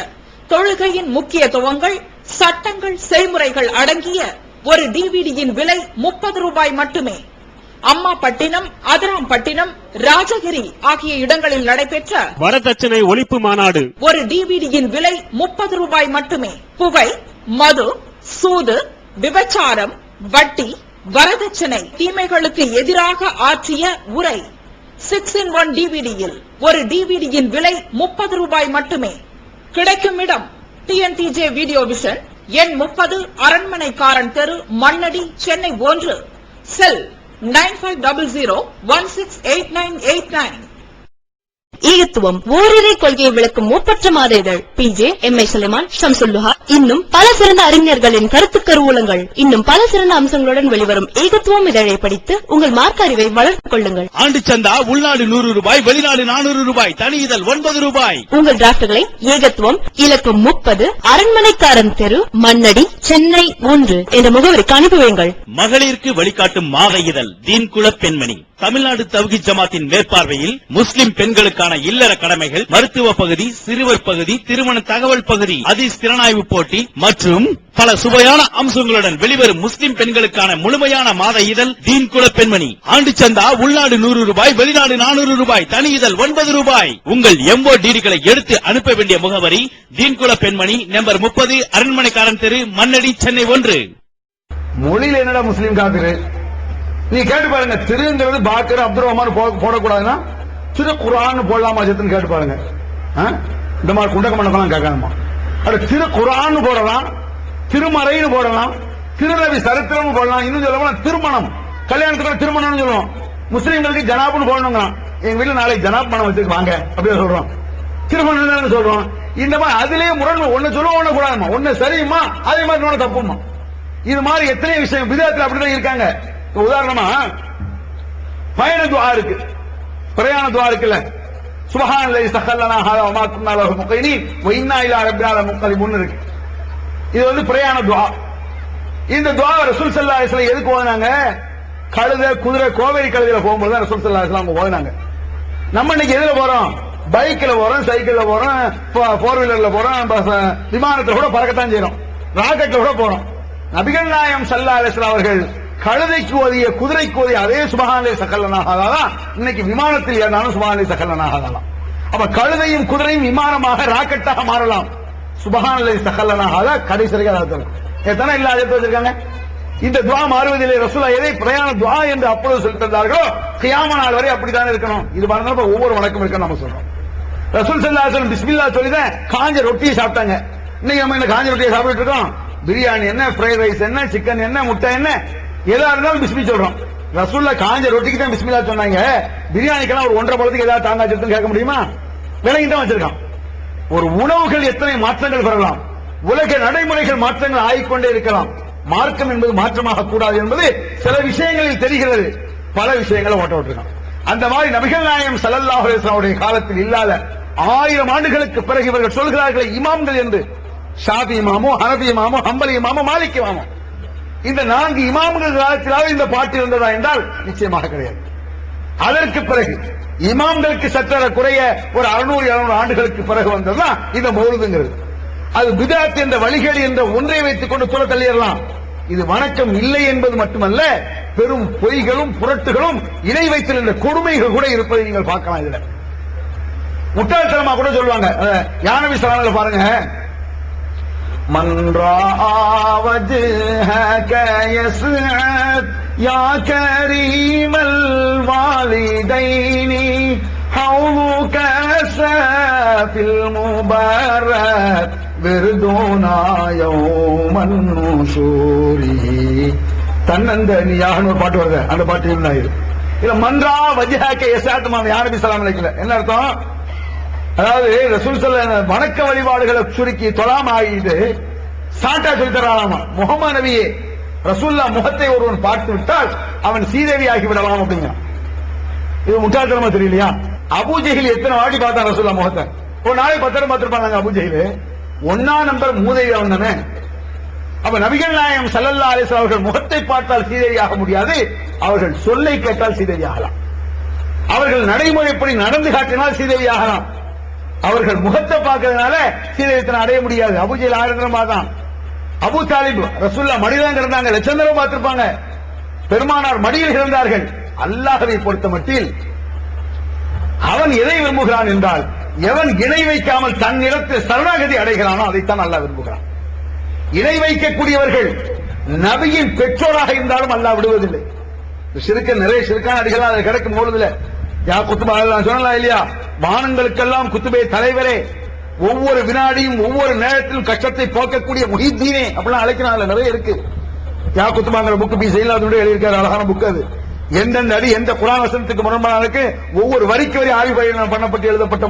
தொழுகையின் முக்கியத்துவங்கள், சட்டங்கள், செய்முறைகள் அடங்கிய ஒரு டிவிடியின் விலை 30 ரூபாய் மட்டுமே. அம்மாபட்டினம், அதிராம்பட்டினம், ராஜகிரி ஆகிய இடங்களில் நடைபெற்ற வரதட்சணை ஒழிப்பு மாநாடு. ஒரு டிவிடியின் விலை 30 ரூபாய் மட்டுமே. புகை, மது, சூது, விபச்சாரம், வட்டி, வரதட்சணை தீமைகளுக்கு எதிராக ஆற்றிய உரை 6-in-1 டிவிடியில் ஒரு டிவிடியின் விலை 30 ரூபாய் மட்டுமே. கிடைக்கும் இடம் டிஎன்டிஜே வீடியோ விஷன், எண் 30, அரண்மனைக்காரன் தெரு, மண்ணடி, சென்னை 1. செல் 9500168989. ஈகத்துவம் ஓரிரை கொள்கையை விளக்கும் மூப்பற்ற மாத இதழ் பிஜே, எம்.ஐ. சுலைமான், ஷம்சுல்லுஹா, இன்னும் பல சிறந்த அறிஞர்களின் கருத்து கருவூலங்கள், இன்னும் பல சிறந்த அம்சங்களுடன் வெளிவரும் ஈகத்துவம் இதழை படித்து உங்கள் மார்க்க அறிவை வளர்த்துக் கொள்ளுங்கள். ஆண்டு சந்தா உள்நாடு 100 ரூபாய், வெளிநாடு 400 ரூபாய், தனி இதழ் 9 ரூபாய். உங்கள் டிராப்டுகளை ஏகத்துவம், இலக்கம் 30, அரண்மனைக்காரன் தெரு, மண்ணடி, சென்னை 1 என்ற முகவரிக்கு அனுப்பி வையுங்கள். மகளிருக்கு வழிகாட்டும் மாத இதழ் தீன்குல பெண்மணி, தமிழ்நாடு தவ்ஹீத் ஜமாத்தின் மேற்பார்வையில் முஸ்லிம் பெண்களுக்கான இல்லற கடமைகள், மருத்துவ பகுதி, சிறுவர் பகுதி, திருமண தகவல் பகுதி, ஹதீஸ் திறனாய்வு போட்டி மற்றும் பல சுவையான அம்சங்களுடன் வெளிவரும் முஸ்லிம் பெண்களுக்கான முழுமையான மாத இதழ் தீன்குல பெண்மணி. ஆண்டு சந்தா உள்நாடு 100 ரூபாய், வெளிநாடு 400 ரூபாய், தனி இதழ் 9 ரூபாய். உங்கள் MODDகளை எடுத்து அனுப்ப வேண்டிய முகவரி தீன்குல பெண்மணி, நம்பர் 30, அரண்மனைக்காரன் தெரு, மண்ணடி, சென்னை 1. மொழியில என்னடா முஸ்லீம் காபிரு? நீ கேட்டு பாருங்க, திருங்கிறது பாக்கர் அப்துல் ரஹ்மான் போடக்கூடாதுன்னா திரு குர்ஆன் போடலாமா சேர்த்துன்னு கேட்டு பாருங்க. இந்த மாதிரி குண்டக மண்டபம் கேட்கணுமா? அது திரு குர்ஆன் போடலாம், திருமறைன்னு போடலாம், திருநபி சரித்திரம் போடலாம். இன்னும் சொல்லலாம் திருமணம், கல்யாணத்துக்கு திருமணம்னு சொல்லுவோம். முஸ்லீம்களுக்கு ஜனாப்னு போடணுங்க. எங்க வீட்டுல நாளைக்கு ஜனாப் மனம் வச்சுக்கு வாங்க அப்படின்னு சொல்றோம். திருமணம் சொல்றோம். இந்த மாதிரி அதுலயே முரண், ஒண்ணு சொல்லுவோம், ஒண்ணு கூடாதுமா, ஒண்ணு சரியுமா, அதே மாதிரி ஒண்ணு தப்புமா. இது மாதிரி எத்தனை விஷயம் விதத்துல அப்படிதான் இருக்காங்க. உதாரணமா பயண துஆ இருக்கு, பிரயாண துஆ இருக்குல்ல, சுப்ஹானல்லாஹி ஸல்லல்லாஹு அலைஹி வ குன்னா லஹு முகைனீன் வ இன்னா இலா ரப்பினா லமுன்கலிபூன் இருக்கு. இது வந்து பிரயாண துஆ. இந்த துஆ ரசூல் ஸல்லல்லாஹு அலைஹி வஸல்லம் எதுக்கு ஓதுனாங்க? கழுதை, குதிரை, கோவேரி கழுதையில போகும்போது தான் ரசூல் ஸல்லல்லாஹு அலைஹி வஸல்லம் ஓதுனாங்க. நம்ம இன்னைக்கு எதுல போறோம்? பைக்ல போறோம், சைக்கிள்ல போறோம், 4 வீலர்ல போறோம், விமானத்துல கூட பறக்கத்தான் செய்யறோம், ராக்கெட்ல கூட போறோம். நபிகள் நாயகம் ஸல்லல்லாஹு அலைஹி வஸல்லம் அவர்கள் கழுதைக்கு ஓதிய, குதிரைக்கு ஓதிய அதே சுப்ஹானல்லாஹி ஸல்லல்லாஹு அலைஹி வஸல்லம் இன்னைக்கு விமானத்தில் ஏறினாலும் சுப்ஹானல்லாஹி ஸல்லல்லாஹு அலைஹி வஸல்லம். அப்ப கழுதையும் குதிரையும் விமானமாக, ராக்கெட்டாக மாறலாம். சுப்ஹானல்லாஹி ஸல்லல்லாஹு அலைஹி வஸல்லம் கடைசி வரைக்கும் அர்த்தம் எத்தனை இல்ல அதை வச்சிருக்காங்க. இந்த துஆ மாறுவதில்லை. ரசூலுல்லாஹ் எதை பிரயாண துஆ என்று அப்பொழுது சொல்லி தந்தார்களோ கியாம நாள் வரை அப்படித்தான் இருக்கணும். இது பாருங்க, ஒவ்வொரு வழக்கம் இருக்கு நம்ம சொல்றோம். ரசூல் ஸல்லல்லாஹு அலைஹி வஸல்லம் பிஸ்மில்லாஹ் சொல்லிதான் காஞ்ச ரொட்டியை சாப்பிட்டாங்க. இன்னைக்கு நம்ம இந்த காஞ்ச ரொட்டியை சாப்பிட்டு இருக்கோம். பிரியாணி என்ன, ஃப்ரைட் ரைஸ் என்ன, சிக்கன் என்ன, முட்டை என்ன, எதா இருந்தாலும் பிஸ்மி சொல்றோம். ரசூலுல்லாஹ் காஞ்ச ரொட்டிக்கு தான் பிஸ்மில்லாஹ் சொன்னாங்க. பிரியாணிக்கெல்லாம் ஒரு 1.5 பழத்துக்கு ஏதாவது தாங்கா வச்சிருக்குன்னு கேட்க முடியுமா? விலைக்கு தான் வச்சிருக்கான். ஒரு உணவுகள் எத்தனை மாற்றங்கள் பெறலாம், உலக நடைமுறைகள் மாற்றங்கள் ஆகிக்கொண்டே இருக்கலாம். மார்க்கம் என்பது மாற்றமாக கூடாது என்பது சில விஷயங்களில் தெரிகிறது, பல விஷயங்களை ஓட்ட விட்டுருக்கான். அந்த மாதிரி நபிகள் நாயகம் ஸல்லல்லாஹு அலைஹி வஸல்லம் காலத்தில் இல்லாத 1000 ஆண்டுகளுக்கு பிறகு இவர்கள் சொல்கிறார்கள் இமாம்கள் என்று. ஷாஃபி இமாமோ, ஹனபி இமாமோ, ஹம்பலி இமாமோ, மாலிக் இமாமோ, இந்த 4 இமாம்கள் காலத்திலாவது இந்த பாட்டு இருந்ததா என்றால் நிச்சயமாக கிடையாது. அதற்கு பிறகு இமாம்களுக்கு சற்றர குறைய ஒரு 600-700 ஆண்டுகளுக்கு பிறகு வந்ததுதான் இந்த மௌலிதுங்கிறது. அது பித்அத் என்ற வழிகேடு என்ற ஒன்றை வைத்துக் கொண்டு துள தள்ளிடலாம். இது வணக்கம் இல்லை என்பது மட்டுமல்ல, பெரும் பொய்களும் புரட்டுகளும் இணை வைத்திருந்த கொடுமைகள் கூட இருப்பதை நீங்கள் பார்க்கலாம். இதுல முட்டாள்தனமா கூட சொல்லுவாங்க. யானவி சலாமில பாருங்க, மன் ரஆ வஜ்ஹக யஸ்அத் யா கரீமல் வாலிதைனி ஹவுலுக ஸாஃபில் முபாரக் விர்துனா யௌமன் நுஷூரி. தன்னந்தனியாக ஒரு பாட்டு வருது, அந்த பாட்டு என்ன இல்ல, மன்றா வஜ்ஹக யஸ்அத் யானவி சலாம் அலைஹில என்ன அர்த்தம்? அதாவது ரசூல் ஸல்லல்லாஹு அலைஹி வஸல்லம் வணக்க வழிபாடுகளை சுருக்கி தொழாம ஆகிட்டு சாட்டா சொல்லி தரலாமா, முகமது நபியே ரசூல்லா முகத்தை ஒருவன் பார்த்து விட்டால் அவன் சீதேவி ஆகிவிடலாம் அப்படிங்க. இது முட்டாள்தனமா தெரியலையா? அபூஜஹில் எத்தனை வாட்டி பார்த்தான் ரசூல்லா முகத்தை? ஒரு நாளைக்கு 10 தடவை பார்த்திருப்பாங்க அபூஜஹில். 1ஆம் நம்பர் மூதேவி வந்தனே. அப்ப நபிகள் நாயகம் ஸல்லல்லாஹு அலைஹி வஸல்லம் அவர்கள் முகத்தை பார்த்தால் சீதேவி ஆக முடியாது, அவர்கள் சொல்லை கேட்டால் சீதேவி ஆகலாம். அவர்கள் நடைமுறைப்படி நடந்து காட்டினால் சீதேவி ஆகலாம். அவர்கள் முகத்தை பார்க்கறதுனால சீதேவித்தனை அடைய முடியாது. அபூஜஹில் 1000 தடவை பார்த்தான். அபூ தாலிப் ரசூல்லா மடிதான் கிடந்தாங்க, லட்சம் தடவை பார்த்திருப்பாங்க. பெருமானார் மடியில் கிடந்தார்கள். அல்லாஹ்வை பொறுத்த மட்டில் அவன் எதை விரும்புகிறான் என்றால், எவன் இணை வைக்காமல் தன் இடத்தில் சரணாகதி அடைகிறானோ அதைத்தான் அல்லாஹ் விரும்புகிறான். இணை வைக்கக்கூடியவர்கள் நபியின் பெற்றோராக இருந்தாலும் அல்லாஹ் விடுவதில்லை. நிறைய சிறுக்கான அடிகள் அதை கிடைக்கும் போதுல யா குத்துபா சொன்னா இல்லையா, வானங்களுக்கெல்லாம் குத்துபே தலைவரே, ஒவ்வொரு வினாடியும் ஒவ்வொரு நேரத்திலும் கஷ்டத்தை போக்கக்கூடிய முஹித்தீனே அப்படிலாம் அழைக்கிறாங்க. நிறைய இருக்கு. யா குத்துபாங்கிற புக்கு பி செயலாளருடைய எழுதியிருக்காரு, அழகான புக்கு அது. எந்தெந்த அடி எந்த குர்ஆன் வசனத்துக்கு முரண்பானதுக்கு ஒவ்வொரு வரிக்கு வரி ஆய்வு பண்ணப்பட்டு எழுதப்பட்ட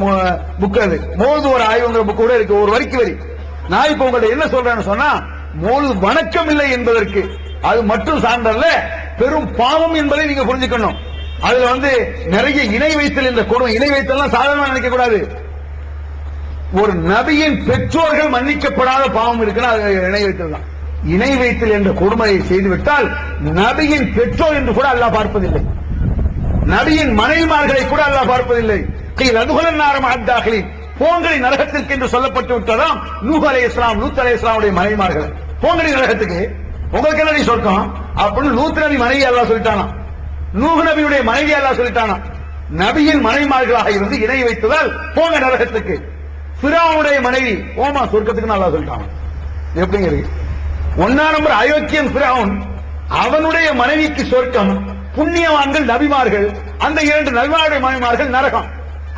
புக் அது. மோது ஒரு ஆய்வுங்கிற புக்கு கூட இருக்கு, ஒரு வரிக்கு வரி. நான் இப்ப உங்கள்ட்ட என்ன சொல்றேன்னு சொன்னா, மோது வணக்கம் இல்லை என்பதற்கு அது மட்டும் சான்றல்ல, பெரும் பாவம் என்பதை நீங்க புரிஞ்சுக்கணும். அதுல நிறைய இணை வைத்தல், இந்த கொடுமை இணை வைத்தல் சாதாரணமா நினைக்க கூடாது. ஒரு நபியின் பெற்றோர்கள் மன்னிக்கப்படாத பாவம் இருக்குன்னா அது இணை வைத்தல் தான். இணை வைத்தல் என்ற கொடுமையை செய்துவிட்டால் நபியின் பெற்றோர் என்று கூட அல்லாஹ் பார்ப்பதில்லை, நபியின் மனைவிமார்களை கூட அல்லாஹ் பார்ப்பதில்லை. போங்கடி நரகத்திற்கு என்று சொல்லப்பட்டு விட்டதாம் நூஹ் அலைஹிஸ்ஸலாம், லூத் அலைஹிஸ்ஸலாமுடைய மனைவிமார்கள். போங்கடி நரகத்துக்கு, உங்களுக்கு என்ன சொர்க்கம் அப்படின்னு லூத் நபி மனைவி அல்லாஹ் சொல்லிட்டானா, நூஹ் நபியுடைய மனைவி அல்லாஹ் சொல்லிட்டானா. நபியின் மனைவிமார்களாக இருந்து இணை வைத்ததால் போங்க நரகத்துக்கு. ஃபிரௌனுடைய மனைவி ஓமா சொர்க்கத்துக்கு அல்லாஹ் சொல்லிட்டான். எப்படிங்க இருக்கு? 1ஆம் நம்பர் அயோக்கியன் ஃபிரௌன், அவனுடைய மனைவிக்கு சொர்க்கம், புண்ணியவான்கள் நபிமார்கள், அந்த 2 நபிமாருடைய மனைவிமார்கள் நரகம்.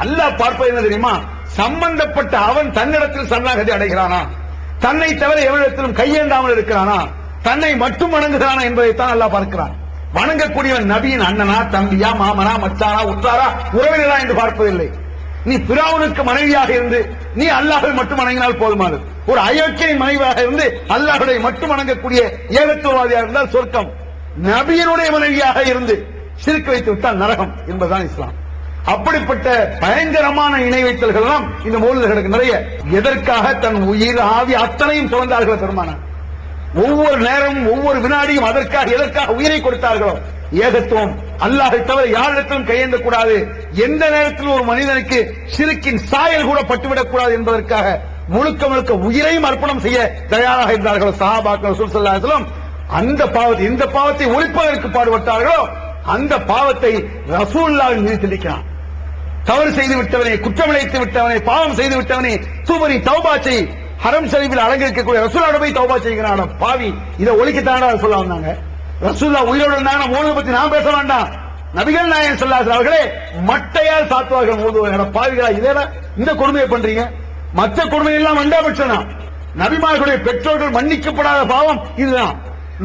அல்லாஹ் பார்ப்பது என்ன தெரியுமா? சம்பந்தப்பட்ட அவன் தன்னிடத்தில் சரணாகதி அடைகிறானா, தன்னை தவிர எவனிடத்திலும் கையேண்டாமல் இருக்கிறானா, தன்னை மட்டும் வணங்குகிறானா என்பதைத்தான் அல்லாஹ் பார்க்கிறான். வணங்கக்கூடியவன் நபியின் அண்ணனா, தம்பியா, மாமனா, மச்சானா, உற்றாரா, உறவினரா என்று பார்ப்பதில்லை. நீ பிராவுனுக்கு மனைவியாக இருந்து நீ அல்லாஹ்வை மட்டும் வணங்கினால் போதுமானது. ஒரு அயோக்கியனின் மனைவியாக இருந்து அல்லாஹ்வை மட்டும் வணங்கக்கூடிய ஏகத்துவவாதியாக இருந்தால் சொர்க்கம். நபியினுடைய மனைவியாக இருந்து ஷிர்க் வைத்து விட்டால் நரகம் என்பதுதான் இஸ்லாம். அப்படிப்பட்ட பயங்கரமான இணை வைத்தல்கள் எல்லாம் இந்த மௌலிதுகளுக்கு நிறைய. எதற்காக தன் உயிர் ஆவி அத்தனையும் துறந்தார்கள் பெருமானார். ஒவ்வொரு நேரமும் ஒவ்வொரு வினாடியும் அதற்காக எதற்காக உயிரை கொடுத்தார்களோ, ஏகத்துவம் அல்லாஹை தவிர யாரிடத்திலும் கையேந்த கூடாது, எந்த நேரத்தில் ஒரு மனிதனுக்கு ஷிர்கின் சாயல் கூட பட்டுவிடக் கூடாது என்பதற்காக முழுக்க முழுக்க உயிரையும் அர்ப்பணம் செய்ய தயாராக இருந்தார்கள் சஹாபாக்கள். ரசூல் ஸல்லல்லாஹு அலைஹி வஸல்லம் அந்த பாவத்தை, எந்த பாவத்தை ஒழிப்பதற்கு பாடுபட்டார்களோ அந்த பாவத்தை ரசூலுல்லாஹின் மீது திணிக்கிறான். தவறு செய்து விட்டவனே, குற்றம் இழைத்து விட்டவனே, பாவம் செய்து விட்டவனே, தூபரி தௌபா செய். ஹரம் ஷரீஃபில் அலங்கரிக்கக்கூடிய ரசூலோட போய் தௌபா செய்கிறான் பாவி. இதை ஒழிக்கத்தான ரசூலுல்லாஹ் வந்தாங்க. ரசூலுல்லாஹ் உயிரோடு இருந்தாங்க, மௌனத்தை பத்தி நான் பேச வேண்டாம். நபிகள் நாயகம் ஸல்லல்லாஹு அலைஹி அவர்களே மட்டையால் சாத்துவார்கள் மோதுவாங்க. பாவிகளா, இதே இந்த கொடுமையை பண்றீங்க? மற்ற கொடுமை எல்லாம் வண்டாபட்சனா. நபிமார்களுடைய பெற்றோர்கள் மன்னிக்கப்படாத பாவம் இதுதான்.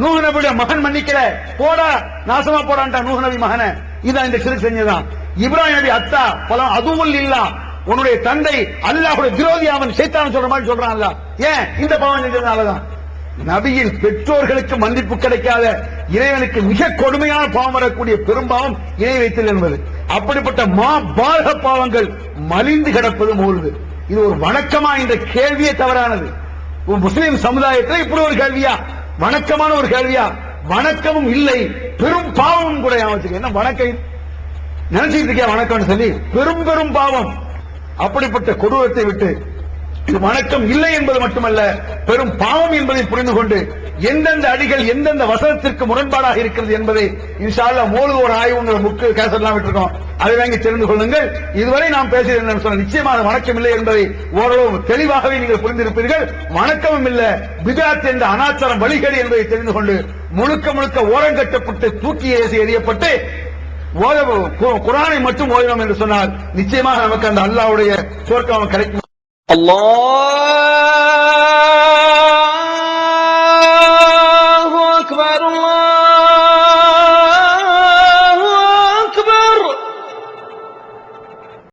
நூஹ் நபியுடைய மகன் மன்னிக்கல, போடா நாசமா போடான்ட்டான் நூஹ் நபி மகனை. இதான் இந்த ஷிர்க் செஞ்சதான். இப்ராஹிம் நபி அத்தா பல அதுவும் இல்லா, உன்னுடைய தந்தை அல்லாஹ்வுடைய விரோதி, அவன் சைத்தான் சொல்ற மாதிரி சொல்றான் அல்லாஹ். ஏன்? இந்த பாவம் செஞ்சதுனாலதான். நபியின் பெற்றோர்களுக்கு மன்னிப்பு கிடைக்காத இறைவனுக்கு மிக கொடுமையான பாவம் வரக்கூடிய பெரும்பாவம் இணை வைத்தல் என்பது. அப்படிப்பட்ட பாரக பாவங்கள் மலிந்து கிடப்பது மௌலிது. இது ஒரு வணக்கமா? இந்த கேள்வியே தவறானது. முஸ்லிம் சமுதாயத்தில் இப்படி ஒரு கேள்வியா? வணக்கமான ஒரு கேள்வியா? வணக்கமும் இல்லை, பெரும் பாவமும் கூட. என்ன வணக்கம் நினைச்சிட்டு இருக்கியா? வணக்கம் சொல்லி பெரும் பெரும் பாவம். அப்படிப்பட்ட கொடூரத்தை விட்டு இது வணக்கம் இல்லை என்பது மட்டுமல்ல, பெரும் பாவம் என்பதை புரிந்து கொண்டு எந்தெந்த அடிகள் எந்தெந்த வசனத்திற்கு முரண்பாடாக இருக்கிறது என்பதை இன்ஷா அல்லாஹ் மௌலிது ஒரு ஆய்வுங்கிற புக்கு கேசட்லாம் விட்டுருக்கோம், அதை வாங்கி தெரிந்து கொள்ளுங்கள். இதுவரை நாம் பேசியது என்னன்னு சொன்ன, நிச்சயமாக வணக்கம் இல்லை என்பதை ஓரளவு தெளிவாகவே நீங்கள் புரிந்திருப்பீர்கள். வணக்கமும் இல்ல, பித்அத் என்ற அனாச்சாரம் வழிகேடு என்பதை தெரிந்து கொண்டு முழுக்க முழுக்க ஓரங்கட்டப்பட்டு தூக்கி எறியப்பட்டு குர்ஆனை மட்டும் ஓதினோம் என்று சொன்னால் நிச்சயமாக நமக்கு அந்த அல்லாஹ்வுடைய சொர்க்கம் கிடைக்கும். Allah